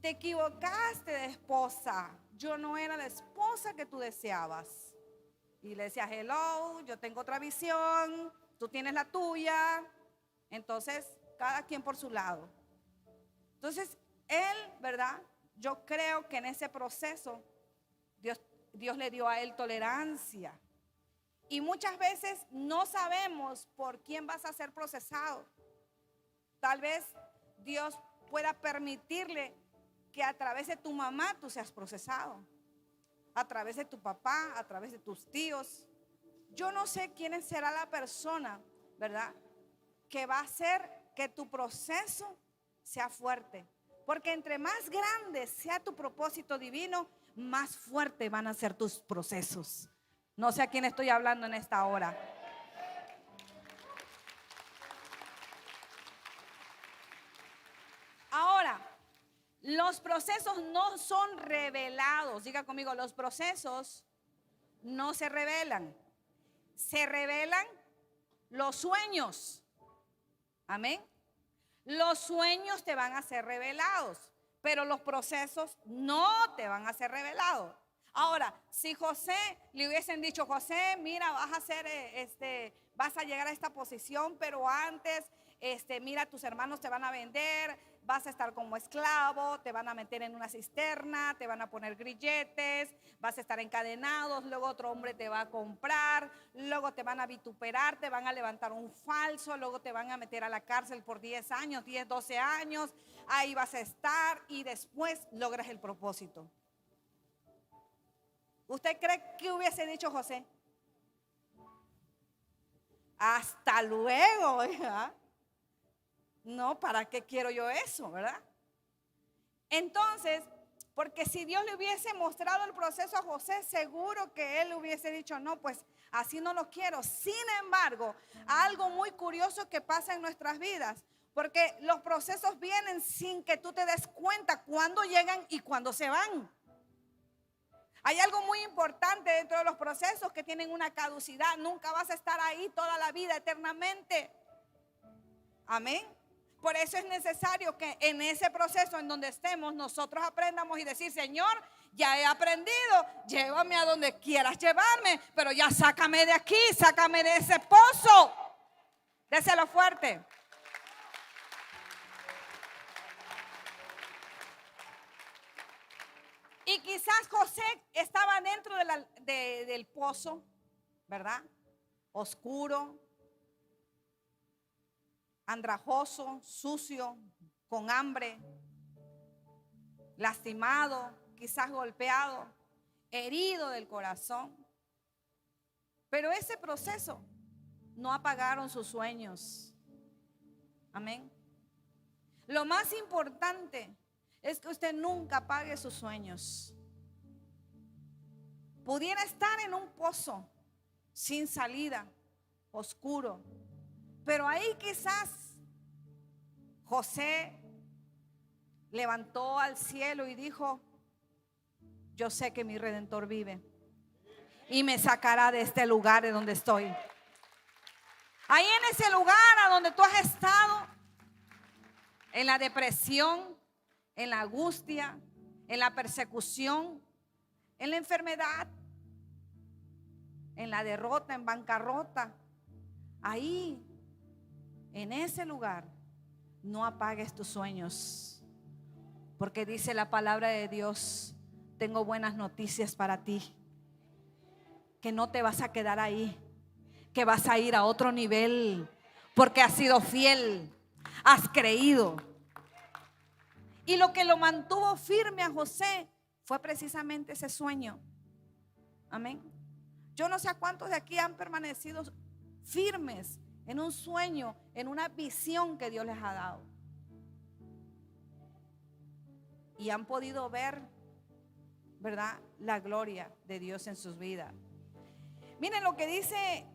Te equivocaste de esposa. Yo no era la esposa que tú deseabas. Y le decía, hello, yo tengo otra visión, tú tienes la tuya. Entonces, cada quien por su lado. Entonces, él, ¿verdad? Yo creo que en ese proceso Dios le dio a él tolerancia. Y muchas veces no sabemos por quién vas a ser procesado. Tal vez Dios pueda permitirle que a través de tu mamá tú seas procesado, a través de tu papá, a través de tus tíos. Yo no sé quién será la persona, ¿verdad?, que va a hacer que tu proceso sea fuerte. Porque entre más grande sea tu propósito divino, más fuerte van a ser tus procesos. No sé a quién estoy hablando en esta hora. Los procesos no son revelados. Diga conmigo, los procesos no se revelan. Se revelan los sueños. Amén. Los sueños te van a ser revelados, pero los procesos no te van a ser revelados. Ahora, si José le hubiesen dicho, José, mira, vas a hacer vas a llegar a esta posición, pero antes, mira, tus hermanos te van a vender, vas a estar como esclavo, te van a meter en una cisterna, te van a poner grilletes, vas a estar encadenado, luego otro hombre te va a comprar, luego te van a vituperar, te van a levantar un falso, luego te van a meter a la cárcel por 10 años, 10, 12 años, ahí vas a estar y después logras el propósito. ¿Usted cree que hubiese dicho José? Hasta luego, ¿verdad? No, ¿para qué quiero yo eso, verdad? Entonces, porque si Dios le hubiese mostrado el proceso a José, seguro que él hubiese dicho, no, pues así no lo quiero. Sin embargo, algo muy curioso que pasa en nuestras vidas, porque los procesos vienen sin que tú te des cuenta cuándo llegan y cuándo se van. Hay algo muy importante dentro de los procesos que tienen una caducidad. Nunca vas a estar ahí toda la vida eternamente. Amén. Por eso es necesario que en ese proceso en donde estemos nosotros aprendamos y decir, Señor, ya he aprendido, llévame a donde quieras llevarme, pero ya sácame de aquí, sácame de ese pozo. Déselo fuerte. Y quizás José estaba dentro del pozo, ¿verdad? Oscuro, andrajoso, sucio, con hambre, lastimado, quizás golpeado, herido del corazón. Pero ese proceso no apagaron sus sueños. Amén. Lo más importante es que usted nunca apague sus sueños. Pudiera estar en un pozo sin salida, oscuro, pero ahí quizás José levantó al cielo y dijo, yo sé que mi Redentor vive y me sacará de este lugar de donde estoy. Ahí en ese lugar a donde tú has estado, en la depresión, en la angustia, en la persecución, en la enfermedad, en la derrota, en bancarrota. Ahí, en ese lugar, no apagues tus sueños, porque dice la palabra de Dios, tengo buenas noticias para ti, que no te vas a quedar ahí, que vas a ir a otro nivel, porque has sido fiel, has creído. Y lo que lo mantuvo firme a José fue precisamente ese sueño. Amén. Yo no sé a cuántos de aquí han permanecido firmes en un sueño, en una visión que Dios les ha dado. Y han podido ver, ¿verdad?, la gloria de Dios en sus vidas. Miren lo que dice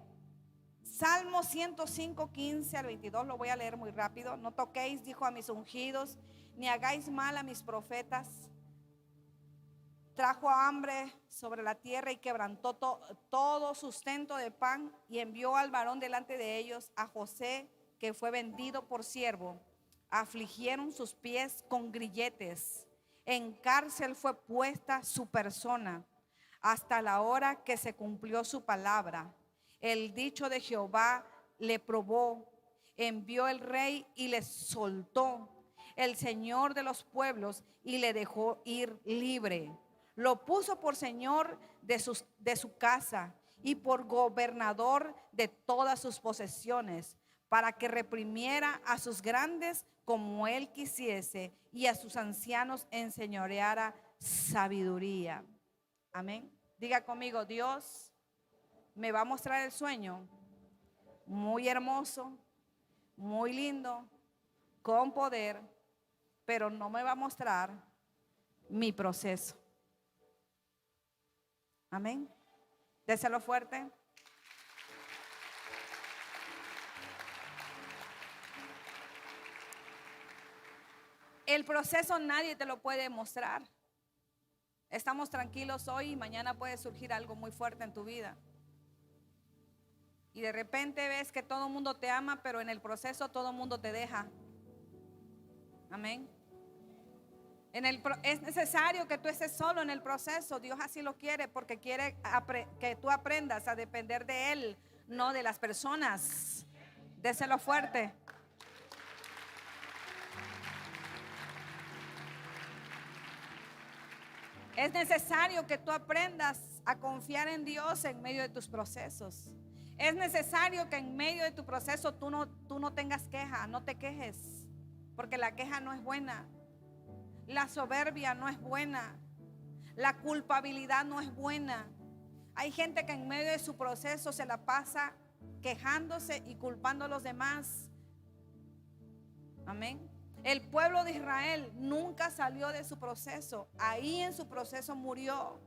Salmo 105, 15 al 22, lo voy a leer muy rápido. No toquéis, dijo, a mis ungidos, ni hagáis mal a mis profetas. Trajo hambre sobre la tierra y quebrantó todo sustento de pan, y envió al varón delante de ellos, a José, que fue vendido por siervo. Afligieron sus pies con grilletes. En cárcel fue puesta su persona hasta la hora que se cumplió su palabra. El dicho de Jehová le probó. Envió el rey y le soltó. El Señor de los pueblos y le dejó ir libre. Lo puso por señor de su casa y por gobernador de todas sus posesiones, para que reprimiera a sus grandes como él quisiese, y a sus ancianos enseñoreara sabiduría. Amén. Diga conmigo, Dios me va a mostrar el sueño muy hermoso, muy lindo, con poder, pero no me va a mostrar mi proceso. Amén. Déselo fuerte. El proceso nadie te lo puede mostrar. Estamos tranquilos hoy y mañana puede surgir algo muy fuerte en tu vida. Y de repente ves que todo el mundo te ama, pero en el proceso todo el mundo te deja. Amén. Es necesario que tú estés solo en el proceso. Dios así lo quiere, porque quiere que tú aprendas a depender de Él, no de las personas. Déselo fuerte. Es necesario que tú aprendas a confiar en Dios en medio de tus procesos. Es necesario que en medio de tu proceso tú no tengas queja, no te quejes, porque la queja no es buena. La soberbia no es buena. La culpabilidad no es buena. Hay gente que en medio de su proceso se la pasa quejándose y culpando a los demás. Amén. El pueblo de Israel nunca salió de su proceso. Ahí en su proceso murió.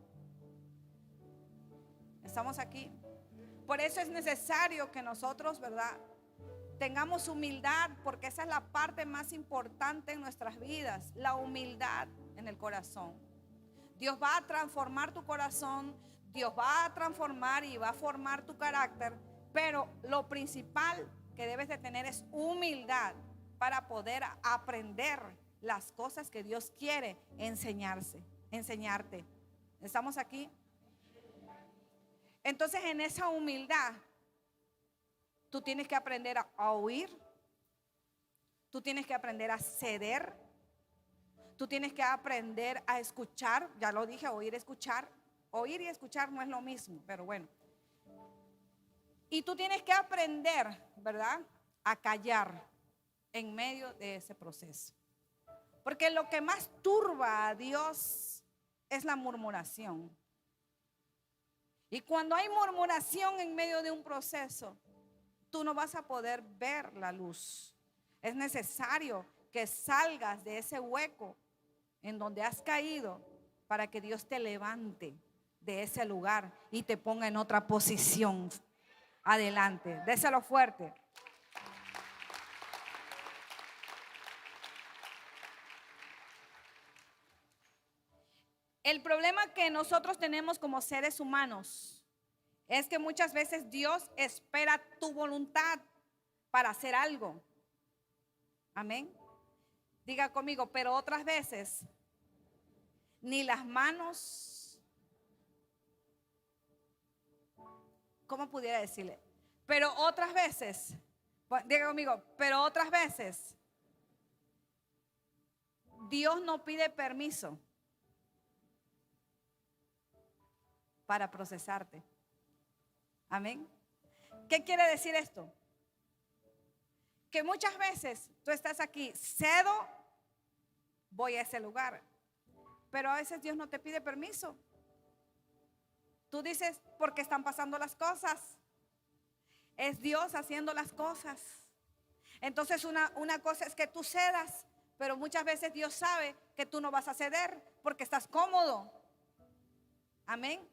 Estamos aquí. Por eso es necesario que nosotros, ¿verdad?, tengamos humildad, porque esa es la parte más importante en nuestras vidas, la humildad en el corazón. Dios va a transformar tu corazón, Dios va a transformar y va a formar tu carácter, pero lo principal que debes de tener es humildad para poder aprender las cosas que Dios quiere enseñarte. ¿Estamos aquí? Entonces, en esa humildad tú tienes que aprender a oír. Tú tienes que aprender a ceder. Tú tienes que aprender a escuchar. Ya lo dije, oír, escuchar. Oír y escuchar no es lo mismo, pero bueno. Y tú tienes que aprender, ¿verdad?, a callar en medio de ese proceso. Porque lo que más turba a Dios es la murmuración. Y cuando hay murmuración en medio de un proceso, tú no vas a poder ver la luz. Es necesario que salgas de ese hueco en donde has caído para que Dios te levante de ese lugar y te ponga en otra posición. Adelante, déselo fuerte. El problema que nosotros tenemos como seres humanos es que muchas veces Dios espera tu voluntad para hacer algo. Amén. Diga conmigo, pero otras veces ni las manos, ¿cómo pudiera decirle? Pero otras veces, diga conmigo, pero otras veces Dios no pide permiso para procesarte. Amén. ¿Qué quiere decir esto? Que muchas veces tú estás aquí, cedo, voy a ese lugar, pero a veces Dios no te pide permiso. Tú dices, porque están pasando las cosas. Es Dios haciendo las cosas. Entonces una cosa es que tú cedas, pero muchas veces Dios sabe que tú no vas a ceder porque estás cómodo. Amén.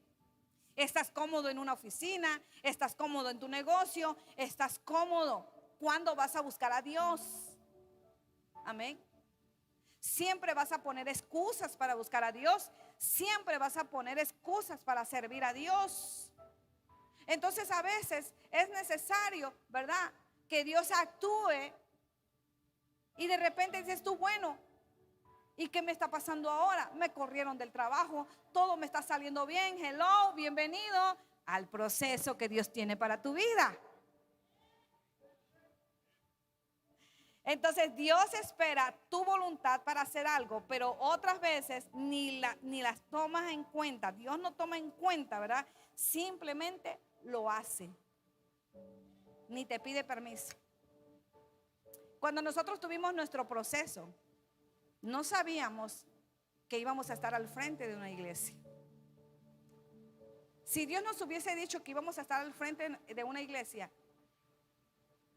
Estás cómodo en una oficina, estás cómodo en tu negocio, estás cómodo. ¿Cuándo vas a buscar a Dios? Amén. Siempre vas a poner excusas para buscar a Dios. Siempre vas a poner excusas para servir a Dios. Entonces a veces es necesario, ¿verdad?, que Dios actúe. Y de repente dices tú, bueno, ¿y qué me está pasando ahora? Me corrieron del trabajo, todo me está saliendo bien. Hello, bienvenido al proceso que Dios tiene para tu vida. Entonces Dios espera tu voluntad para hacer algo, pero otras veces ni las tomas en cuenta. Dios no toma en cuenta, ¿verdad? Simplemente lo hace. Ni te pide permiso. Cuando nosotros tuvimos nuestro proceso, no sabíamos que íbamos a estar al frente de una iglesia. Si Dios nos hubiese dicho que íbamos a estar al frente de una iglesia,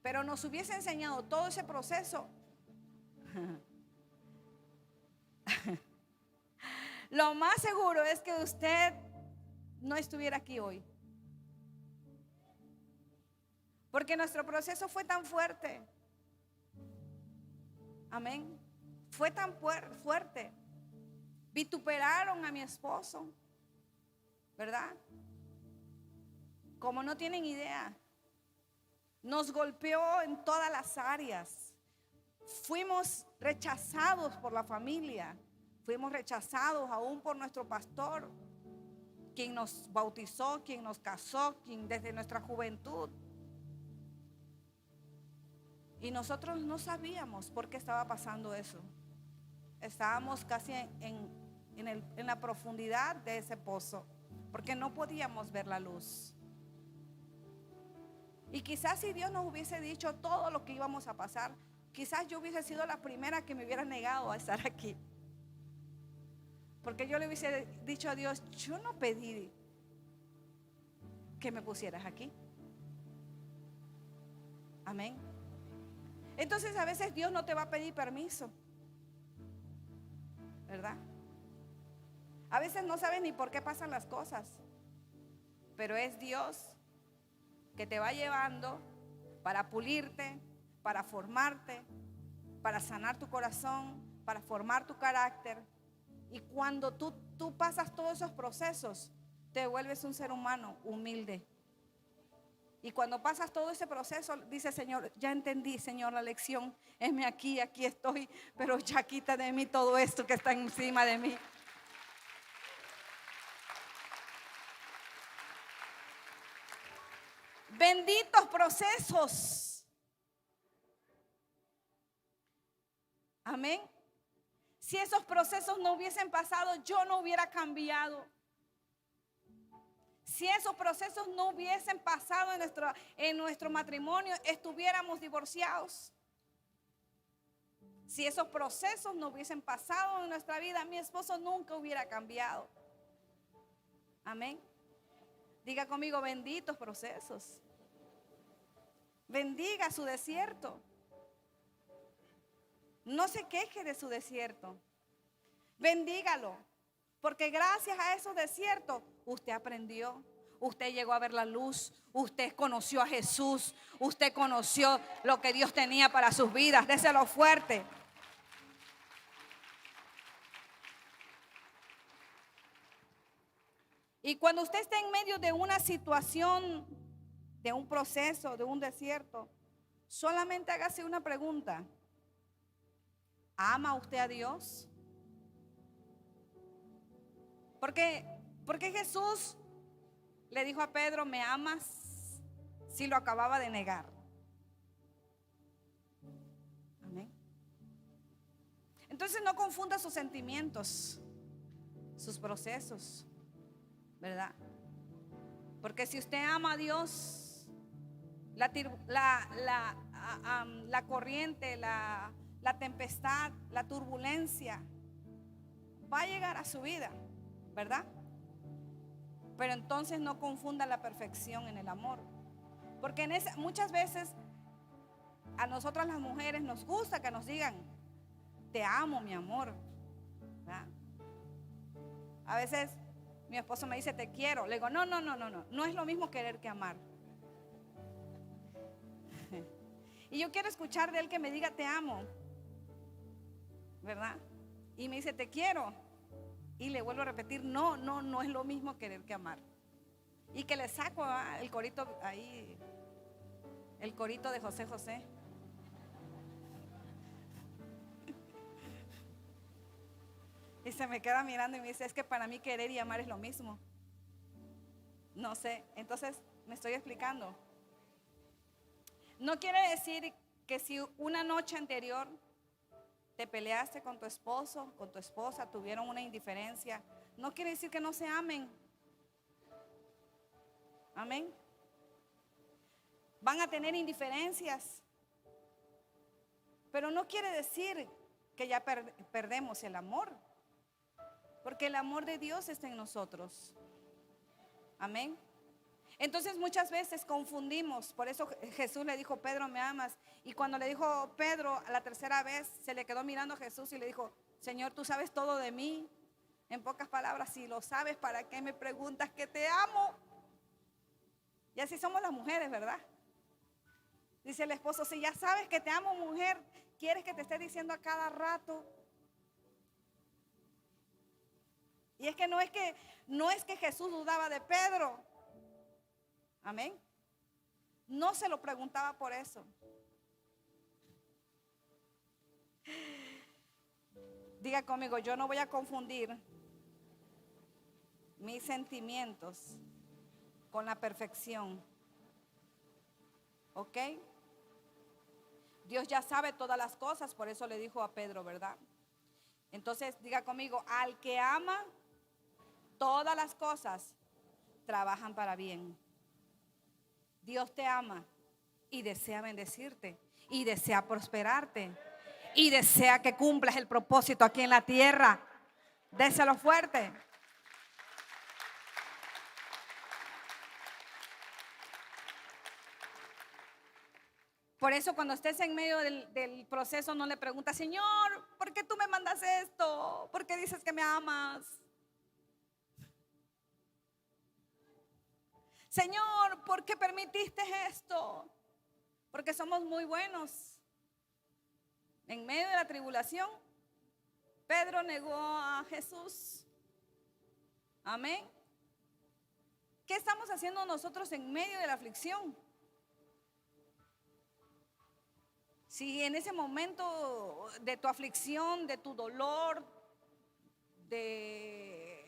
pero nos hubiese enseñado todo ese proceso, lo más seguro es que usted no estuviera aquí hoy. Porque nuestro proceso fue tan fuerte. Amén. Fue tan fuerte. Vituperaron a mi esposo, ¿verdad? Como no tienen idea. Nos golpeó en todas las áreas. Fuimos rechazados por la familia. Fuimos rechazados aún por nuestro pastor, quien nos bautizó, quien nos casó, quien desde nuestra juventud. Y nosotros no sabíamos por qué estaba pasando eso. Estábamos casi en la profundidad de ese pozo, porque no podíamos ver la luz. Y quizás si Dios nos hubiese dicho todo lo que íbamos a pasar, quizás yo hubiese sido la primera que me hubiera negado a estar aquí. Porque yo le hubiese dicho a Dios, yo no pedí que me pusieras aquí. Amén. Entonces a veces Dios no te va a pedir permiso, ¿verdad? A veces no sabes ni por qué pasan las cosas, pero es Dios que te va llevando para pulirte, para formarte, para sanar tu corazón, para formar tu carácter. Y cuando tú pasas todos esos procesos, te vuelves un ser humano humilde. Y cuando pasas todo ese proceso, dice Señor, ya entendí, Señor, la lección. Heme aquí estoy, pero ya quita de mí todo esto que está encima de mí. Benditos procesos. Amén. Si esos procesos no hubiesen pasado, yo no hubiera cambiado. Si esos procesos no hubiesen pasado en nuestro matrimonio, estuviéramos divorciados. Si esos procesos no hubiesen pasado en nuestra vida, mi esposo nunca hubiera cambiado. Amén. Diga conmigo, benditos procesos. Bendiga su desierto. No se queje de su desierto. Bendígalo. Porque gracias a esos desiertos, usted aprendió. Usted llegó a ver la luz. Usted conoció a Jesús. Usted conoció lo que Dios tenía para sus vidas. Déselo fuerte. Y cuando usted está en medio de una situación, de un proceso, de un desierto, solamente hágase una pregunta. ¿Ama usted a Dios? Porque Jesús le dijo a Pedro, ¿me amas? Si lo acababa de negar. Amén. Entonces no confunda sus sentimientos, sus procesos, ¿verdad? Porque si usted ama a Dios, la corriente, la tempestad, la turbulencia va a llegar a su vida, ¿verdad? Pero entonces no confunda la perfección en el amor. Porque muchas veces a nosotras las mujeres nos gusta que nos digan, te amo, mi amor, ¿verdad? A veces mi esposo me dice, te quiero. Le digo, no es lo mismo querer que amar. Y yo quiero escuchar de él que me diga, te amo, ¿verdad? Y me dice, te quiero. Y le vuelvo a repetir, no es lo mismo querer que amar. Y que le saco el corito ahí, el corito de José José. Y se me queda mirando y me dice, es que para mí querer y amar es lo mismo. No sé, entonces me estoy explicando. No quiere decir que si una noche anterior te peleaste con tu esposo, con tu esposa, tuvieron una indiferencia, no quiere decir que no se amen. Amén. Van a tener indiferencias, pero no quiere decir que ya perdemos el amor, porque el amor de Dios está en nosotros. Amén. Entonces muchas veces confundimos. Por eso Jesús le dijo, Pedro, ¿me amas? Y cuando le dijo Pedro a la tercera vez, se le quedó mirando a Jesús y le dijo, Señor, tú sabes todo de mí. En pocas palabras, si lo sabes, ¿para qué me preguntas que te amo? Y así somos las mujeres, ¿verdad? Dice el esposo, si ya sabes que te amo, mujer, ¿quieres que te esté diciendo a cada rato Y es que no es que Jesús dudaba de Pedro. Amén. No se lo preguntaba por eso. Diga conmigo, yo no voy a confundir mis sentimientos con la perfección. ¿Ok? Dios ya sabe todas las cosas, por eso le dijo a Pedro, ¿verdad? Entonces diga conmigo, al que ama, todas las cosas trabajan para bien. Dios te ama y desea bendecirte y desea prosperarte y desea que cumplas el propósito aquí en la tierra. Déselo fuerte. Por eso cuando estés en medio del proceso no le preguntas, Señor, ¿por qué tú me mandas esto? ¿Por qué dices que me amas? Señor, ¿por qué permitiste esto? Porque somos muy buenos. En medio de la tribulación, Pedro negó a Jesús. Amén. ¿Qué estamos haciendo nosotros en medio de la aflicción? Si en ese momento de tu aflicción, de tu dolor, de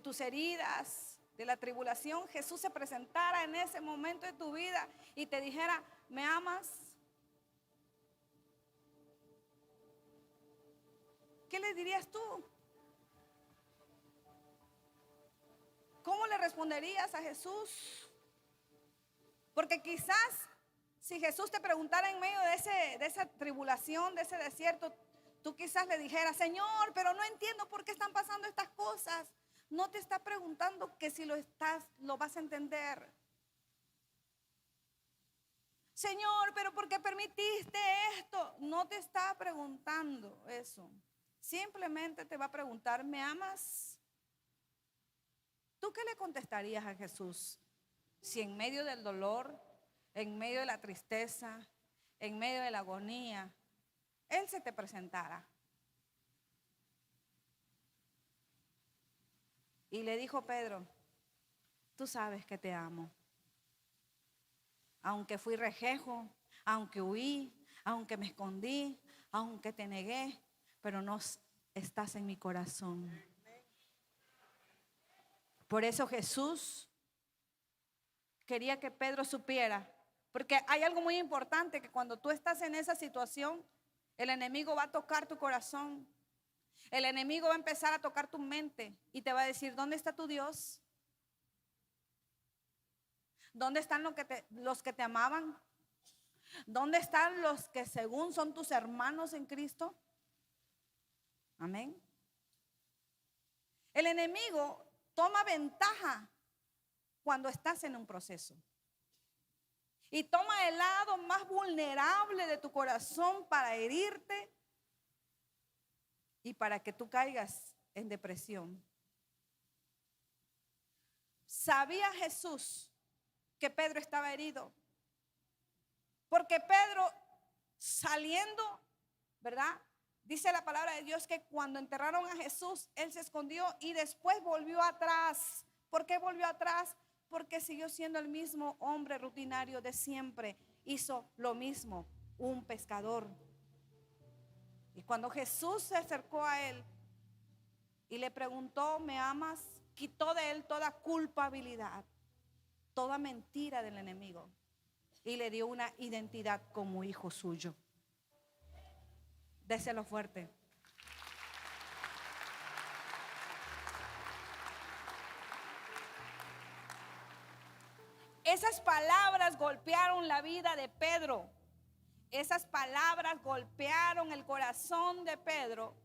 tus heridas, de la tribulación, Jesús se presentara en ese momento de tu vida y te dijera, ¿me amas? ¿Qué le dirías tú? ¿Cómo le responderías a Jesús? Porque quizás si Jesús te preguntara en medio de esa tribulación, de ese desierto, tú quizás le dijeras, Señor, pero no entiendo por qué están pasando estas cosas. No te está preguntando que si lo vas a entender. Señor, pero ¿por qué permitiste esto? No te está preguntando eso. Simplemente te va a preguntar, ¿me amas? ¿Tú qué le contestarías a Jesús? Si en medio del dolor, en medio de la tristeza, en medio de la agonía, Él se te presentara. Y le dijo Pedro, tú sabes que te amo. Aunque fui rejejo, aunque huí, aunque me escondí, aunque te negué, pero no estás en mi corazón. Por eso Jesús quería que Pedro supiera. Porque hay algo muy importante, que cuando tú estás en esa situación, el enemigo va a tocar tu corazón. El enemigo va a empezar a tocar tu mente y te va a decir, ¿dónde está tu Dios? ¿Dónde están los que te amaban? ¿Dónde están los que según son tus hermanos en Cristo? Amén. El enemigo toma ventaja cuando estás en un proceso. Y toma el lado más vulnerable de tu corazón para herirte y para que tú caigas en depresión. ¿Sabía Jesús que Pedro estaba herido? Porque Pedro saliendo, ¿verdad? Dice la palabra de Dios que cuando enterraron a Jesús, él se escondió y después volvió atrás. ¿Por qué volvió atrás? Porque siguió siendo el mismo hombre rutinario de siempre. Hizo lo mismo, un pescador. Y cuando Jesús se acercó a él y le preguntó, ¿me amas? Quitó de él toda culpabilidad, toda mentira del enemigo y le dio una identidad como hijo suyo. Déselo fuerte. Esas palabras golpearon la vida de Pedro. Esas palabras golpearon el corazón de Pedro.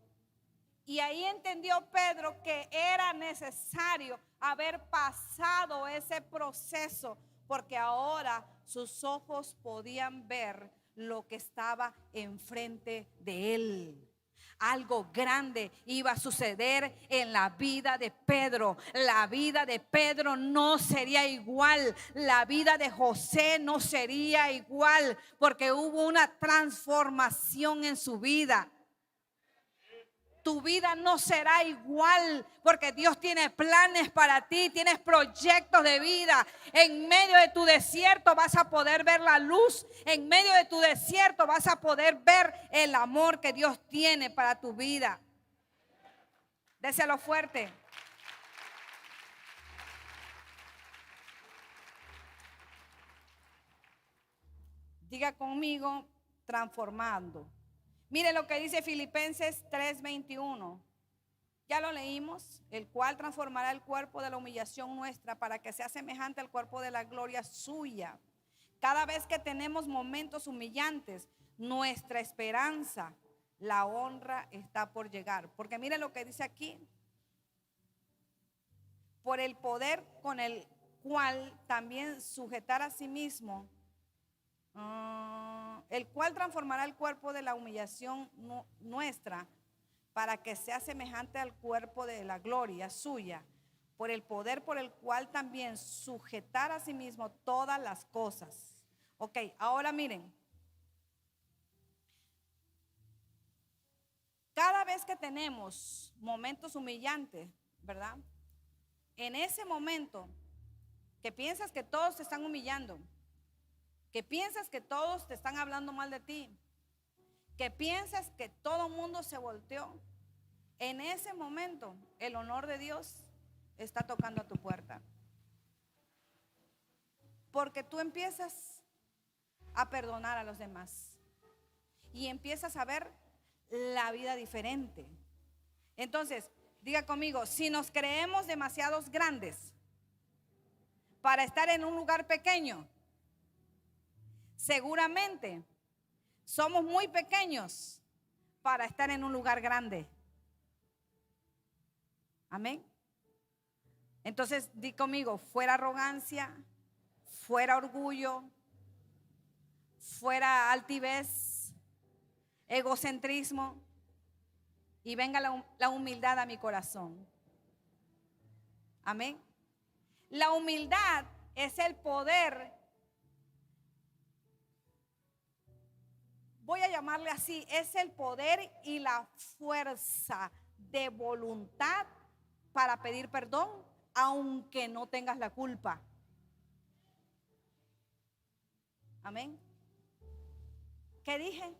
Y ahí entendió Pedro que era necesario haber pasado ese proceso, porque ahora sus ojos podían ver lo que estaba enfrente de él. Algo grande iba a suceder en la vida de Pedro. La vida de Pedro no sería igual. La vida de José no sería igual, porque hubo una transformación en su vida. tu vida no será igual, porque Dios tiene planes para ti, tienes proyectos de vida. En medio de tu desierto vas a poder ver la luz, en medio de tu desierto vas a poder ver el amor que Dios tiene para tu vida. Déselo fuerte. Diga conmigo, transformando. Mire lo que dice Filipenses 3:21. Ya lo leímos, el cual transformará el cuerpo de la humillación nuestra para que sea semejante al cuerpo de la gloria suya. Cada vez que tenemos momentos humillantes, nuestra esperanza, la honra está por llegar. Porque mire lo que dice aquí. Por el poder con el cual también sujetar a sí mismo, el cual transformará el cuerpo de la humillación nuestra para que sea semejante al cuerpo de la gloria suya, por el poder por el cual también sujetar a sí mismo todas las cosas. Ok, ahora miren, cada vez que tenemos momentos humillantes, ¿verdad? En ese momento que piensas que todos te están humillando, que piensas que todos te están hablando mal de ti, que piensas que todo el mundo se volteó, en ese momento el honor de Dios está tocando a tu puerta. Porque tú empiezas a perdonar a los demás y empiezas a ver la vida diferente. Entonces, diga conmigo, si nos creemos demasiados grandes para estar en un lugar pequeño, seguramente somos muy pequeños para estar en un lugar grande. Amén. Entonces, di conmigo, fuera arrogancia, fuera orgullo, fuera altivez, egocentrismo, y venga la humildad a mi corazón. Amén. La humildad es el poder, voy a llamarle así, es el poder y la fuerza de voluntad para pedir perdón, aunque no tengas la culpa. Amén. ¿Qué dije?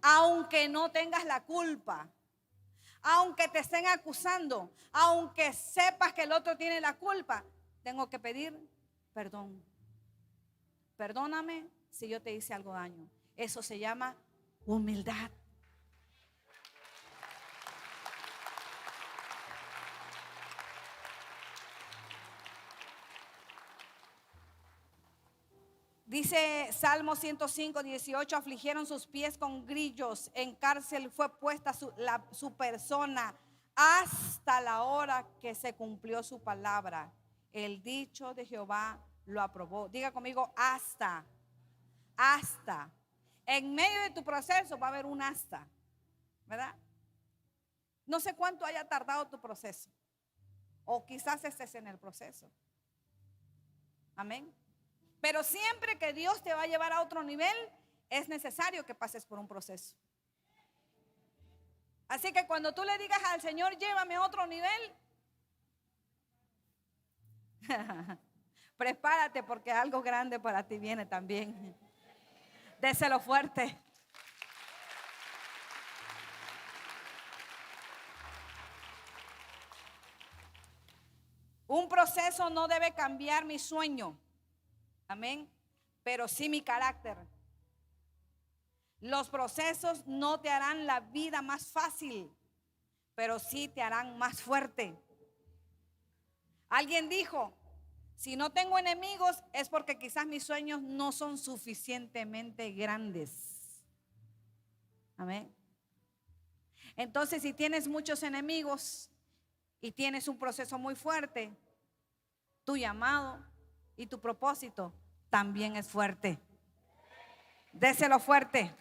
Aunque no tengas la culpa, aunque te estén acusando, aunque sepas que el otro tiene la culpa, tengo que pedir perdón. Perdóname si yo te hice algo daño. Eso se llama humildad. Dice Salmo 105:18, afligieron sus pies con grillos, en cárcel fue puesta su persona hasta la hora que se cumplió su palabra. El dicho de Jehová lo aprobó. Diga conmigo, hasta. En medio de tu proceso va a haber un hasta, ¿verdad? No sé cuánto haya tardado tu proceso, o quizás estés en el proceso. Amén. Pero siempre que Dios te va a llevar a otro nivel, es necesario que pases por un proceso. Así que cuando tú le digas al Señor, llévame a otro nivel, prepárate, porque algo grande para ti viene también. Déselo fuerte. Un proceso no debe cambiar mi sueño. Amén. Pero sí mi carácter. Los procesos no te harán la vida más fácil, pero sí te harán más fuerte. Alguien dijo, si no tengo enemigos es porque quizás mis sueños no son suficientemente grandes. Amén. Entonces, si tienes muchos enemigos y tienes un proceso muy fuerte, tu llamado y tu propósito también es fuerte. Déselo fuerte.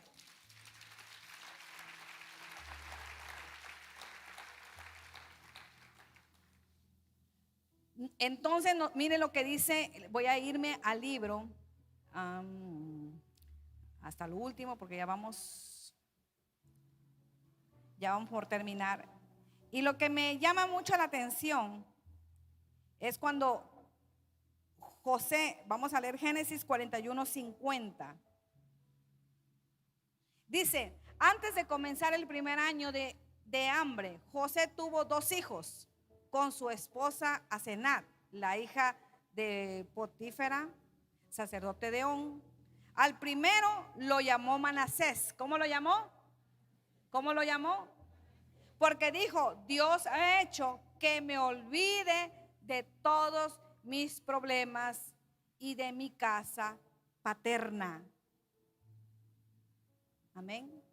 Entonces, mire lo que dice, voy a irme al libro. hasta lo último porque ya vamos por terminar. Y lo que me llama mucho la atención es cuando José, vamos a leer Génesis 41:50. Dice, antes de comenzar el primer año de hambre, José tuvo 2 hijos con su esposa Asenat, la hija de Potifera, sacerdote de On. Al primero lo llamó Manasés. ¿Cómo lo llamó? ¿Cómo lo llamó? Porque dijo, Dios ha hecho que me olvide de todos mis problemas y de mi casa paterna. Amén.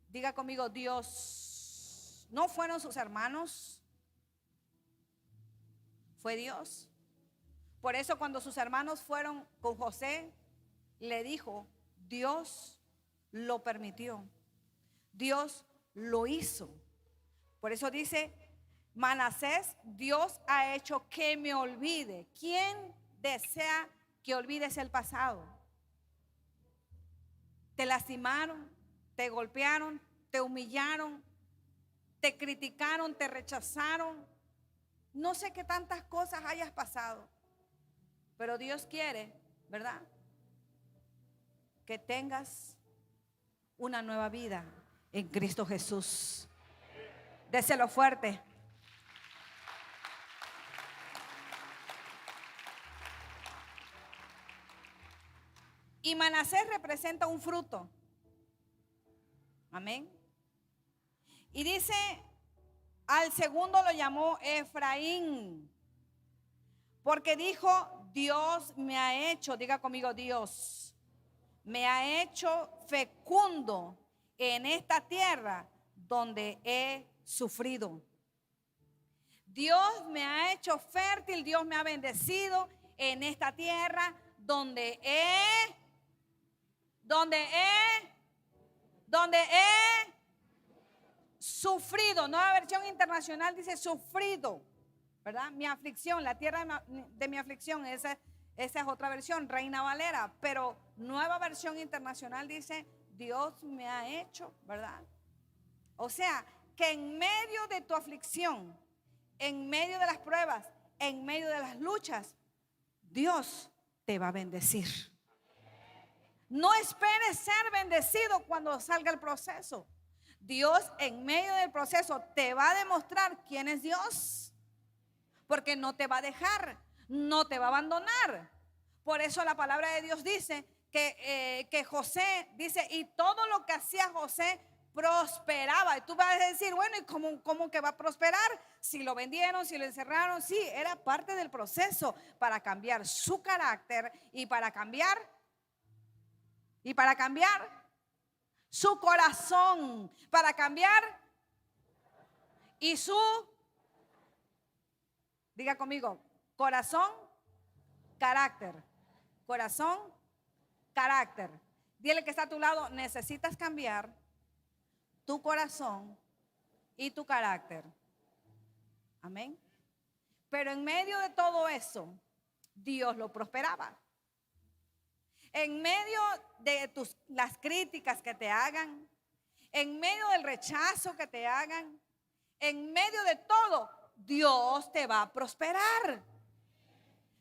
Diga conmigo, Dios. No fueron sus hermanos, fue Dios. Por eso cuando sus hermanos fueron con José, le dijo, Dios lo permitió, Dios lo hizo. Por eso dice, Manasés, Dios ha hecho que me olvide. ¿Quién desea que olvides el pasado? Te lastimaron, te golpearon, te humillaron, te criticaron, te rechazaron. No sé qué tantas cosas hayas pasado, pero Dios quiere, ¿verdad?, que tengas una nueva vida en Cristo Jesús. Déselo fuerte. Y Manasés representa un fruto. Amén. Y dice, al segundo lo llamó Efraín, porque dijo, Dios me ha hecho, diga conmigo, Dios me ha hecho fecundo en esta tierra donde he sufrido. Dios me ha hecho fértil, Dios me ha bendecido en esta tierra donde he sufrido. Nueva versión internacional dice sufrido, ¿verdad? Mi aflicción, la tierra de mi aflicción, esa es otra versión, Reina Valera. Pero nueva versión internacional dice Dios me ha hecho, ¿verdad? O sea, que en medio de tu aflicción, en medio de las pruebas, en medio de las luchas, Dios te va a bendecir. No esperes ser bendecido cuando salga el proceso. Dios en medio del proceso te va a demostrar quién es Dios, porque no te va a dejar, no te va a abandonar. Por eso la palabra de Dios dice que José, dice, y todo lo que hacía José prosperaba. Y tú vas a decir, bueno, ¿y cómo que va a prosperar? Si lo vendieron, si lo encerraron. Sí, era parte del proceso para cambiar su carácter y para cambiar su corazón, para cambiar y diga conmigo, corazón, carácter. Corazón, carácter. Dile que está a tu lado, necesitas cambiar tu corazón y tu carácter. Amén. Pero en medio de todo eso, Dios lo prosperaba. En medio de las críticas que te hagan, en medio del rechazo que te hagan, en medio de todo, Dios te va a prosperar.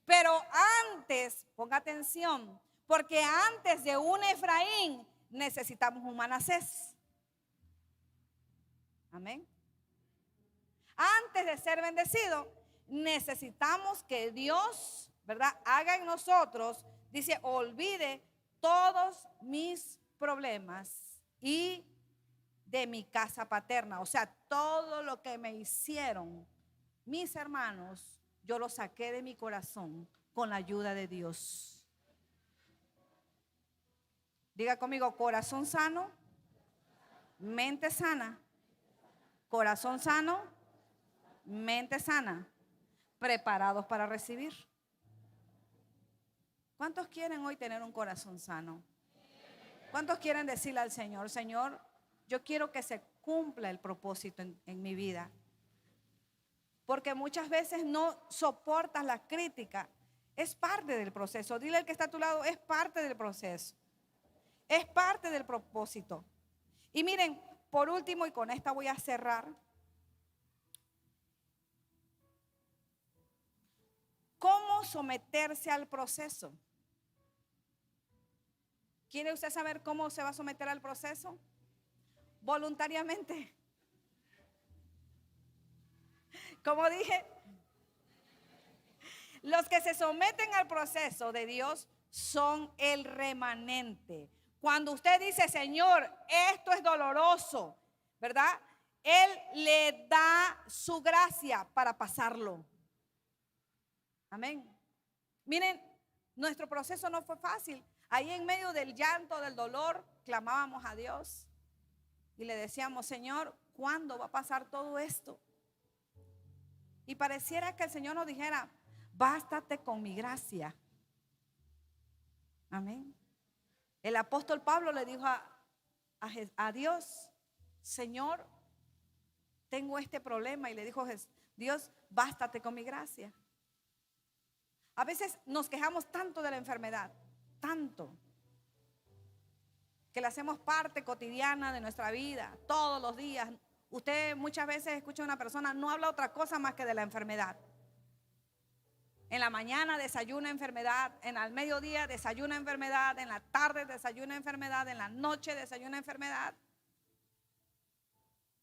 Pero antes, ponga atención, porque antes de un Efraín necesitamos un Manasés. Amén. Antes de ser bendecido, necesitamos que Dios, ¿verdad?, haga en nosotros, dice, olvide todos mis problemas y de mi casa paterna. O sea, todo lo que me hicieron mis hermanos, yo lo saqué de mi corazón con la ayuda de Dios. Diga conmigo, corazón sano, mente sana. Corazón sano, mente sana, preparados para recibir. ¿Cuántos quieren hoy tener un corazón sano? ¿Cuántos quieren decirle al Señor, Señor, yo quiero que se cumpla el propósito en mi vida? Porque muchas veces no soportas la crítica. Es parte del proceso. Dile al que está a tu lado, es parte del proceso. Es parte del propósito. Y miren, por último, y con esta voy a cerrar. ¿Cómo someterse al proceso? ¿Quiere usted saber cómo se va a someter al proceso? Voluntariamente. Como dije, los que se someten al proceso de Dios son el remanente. Cuando usted dice, Señor, esto es doloroso, ¿verdad? Él le da su gracia para pasarlo. Amén. Miren, nuestro proceso no fue fácil. Ahí en medio del llanto, del dolor, clamábamos a Dios y le decíamos, Señor, ¿cuándo va a pasar todo esto? Y pareciera que el Señor nos dijera, bástate con mi gracia. Amén. El apóstol Pablo le dijo a Dios, Señor, tengo este problema. Y le dijo Dios, bástate con mi gracia. A veces nos quejamos tanto de la enfermedad, tanto, que la hacemos parte cotidiana de nuestra vida, todos los días. Usted muchas veces escucha a una persona, no habla otra cosa más que de la enfermedad. En la mañana desayuna enfermedad, en el mediodía desayuna enfermedad, en la tarde desayuna enfermedad, en la noche desayuna enfermedad.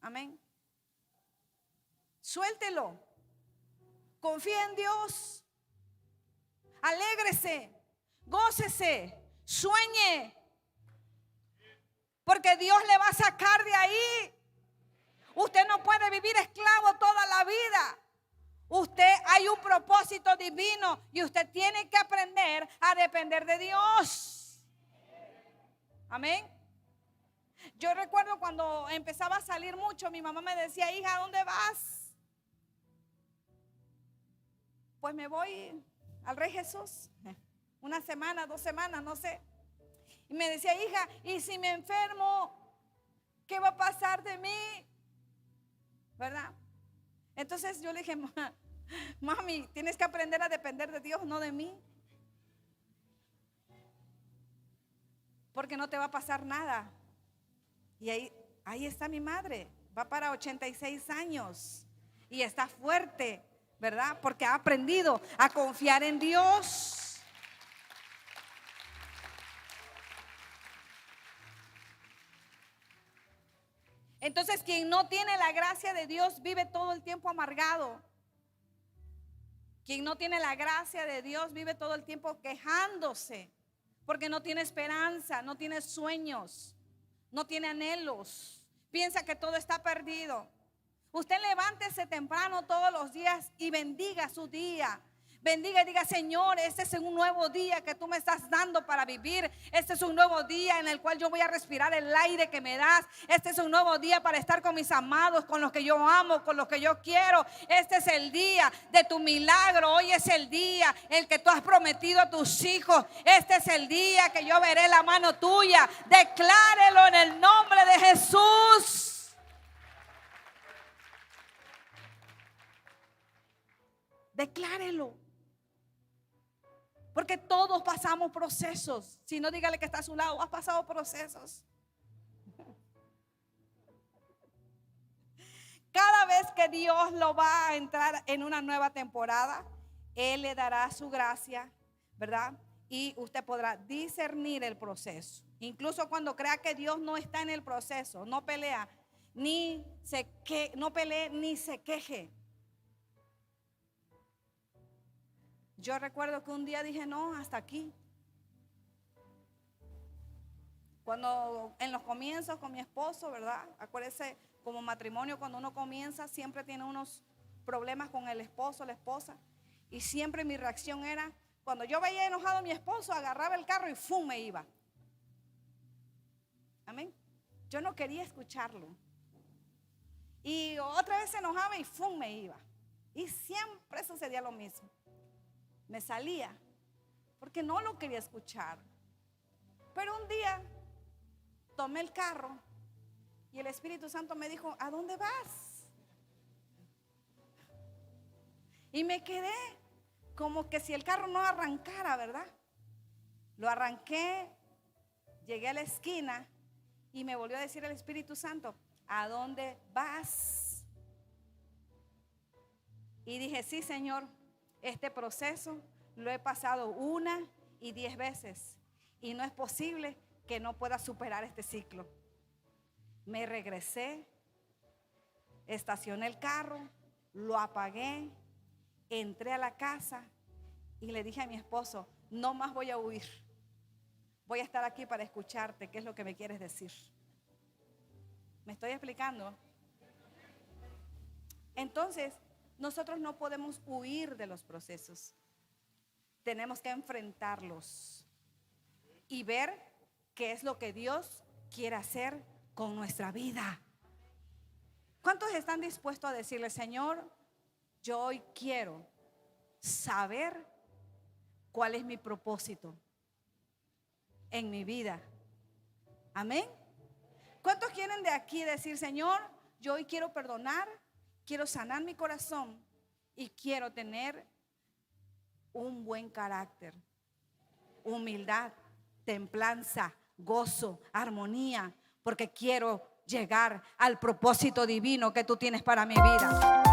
Amén. Suéltelo. Confía en Dios. Alégrese, gócese, sueñe. Porque Dios le va a sacar de ahí. Usted no puede vivir esclavo toda la vida. Usted hay un propósito divino y usted tiene que aprender a depender de Dios. Amén. Yo recuerdo cuando empezaba a salir mucho, mi mamá me decía, hija, ¿a dónde vas? Pues me voy al Rey Jesús. Una semana, 2 semanas, no sé. Y me decía, hija, ¿y si me enfermo? ¿Qué va a pasar de mí? ¿Verdad? Entonces yo le dije, mami, tienes que aprender a depender de Dios, no de mí. Porque no te va a pasar nada. Y ahí está mi madre. Va para 86 años. Y está fuerte, ¿verdad? Porque ha aprendido a confiar en Dios. Entonces, quien no tiene la gracia de Dios vive todo el tiempo amargado. Quien no tiene la gracia de Dios vive todo el tiempo quejándose, porque no tiene esperanza, no tiene sueños, no tiene anhelos. Piensa que todo está perdido. Usted levántese temprano todos los días y bendiga su día. Bendiga y diga, Señor, este es un nuevo día que tú me estás dando para vivir. Este es un nuevo día en el cual yo voy a respirar el aire que me das. Este es un nuevo día para estar con mis amados, con los que yo amo, con los que yo quiero. Este es el día de tu milagro. Hoy es el día el que tú has prometido a tus hijos. Este es el día que yo veré la mano tuya. Declárelo en el nombre de Jesús. Declárelo. Porque todos pasamos procesos. Si no, dígale que está a su lado, has pasado procesos. Cada vez que Dios lo va a entrar en una nueva temporada, Él le dará su gracia, ¿verdad? Y usted podrá discernir el proceso. Incluso cuando crea que Dios no está en el proceso, no pelea, no pelee ni se queje. Yo recuerdo que un día dije, no, hasta aquí. Cuando en los comienzos con mi esposo, ¿verdad? Acuérdese, como matrimonio, cuando uno comienza, siempre tiene unos problemas con el esposo, la esposa. Y siempre mi reacción era, cuando yo veía enojado a mi esposo, agarraba el carro y ¡fum! Me iba. Amén. Yo no quería escucharlo. Y otra vez se enojaba y ¡fum! Me iba. Y siempre sucedía lo mismo. Me salía porque no lo quería escuchar. Pero un día tomé el carro y el Espíritu Santo me dijo, ¿a dónde vas? Y me quedé como que si el carro no arrancara, ¿verdad? Lo arranqué, llegué a la esquina y me volvió a decir el Espíritu Santo, ¿a dónde vas? Y dije, sí, Señor, este proceso lo he pasado 1 y 10 veces y no es posible que no pueda superar este ciclo. Me regresé, estacioné el carro, lo apagué, entré a la casa y le dije a mi esposo, no más voy a huir, voy a estar aquí para escucharte, ¿qué es lo que me quieres decir? ¿Me estoy explicando? Entonces, nosotros no podemos huir de los procesos, tenemos que enfrentarlos y ver qué es lo que Dios quiere hacer con nuestra vida. ¿Cuántos están dispuestos a decirle, Señor, yo hoy quiero saber cuál es mi propósito en mi vida? Amén. ¿Cuántos quieren de aquí decir, Señor, yo hoy quiero perdonar, quiero sanar mi corazón y quiero tener un buen carácter, humildad, templanza, gozo, armonía, porque quiero llegar al propósito divino que tú tienes para mi vida?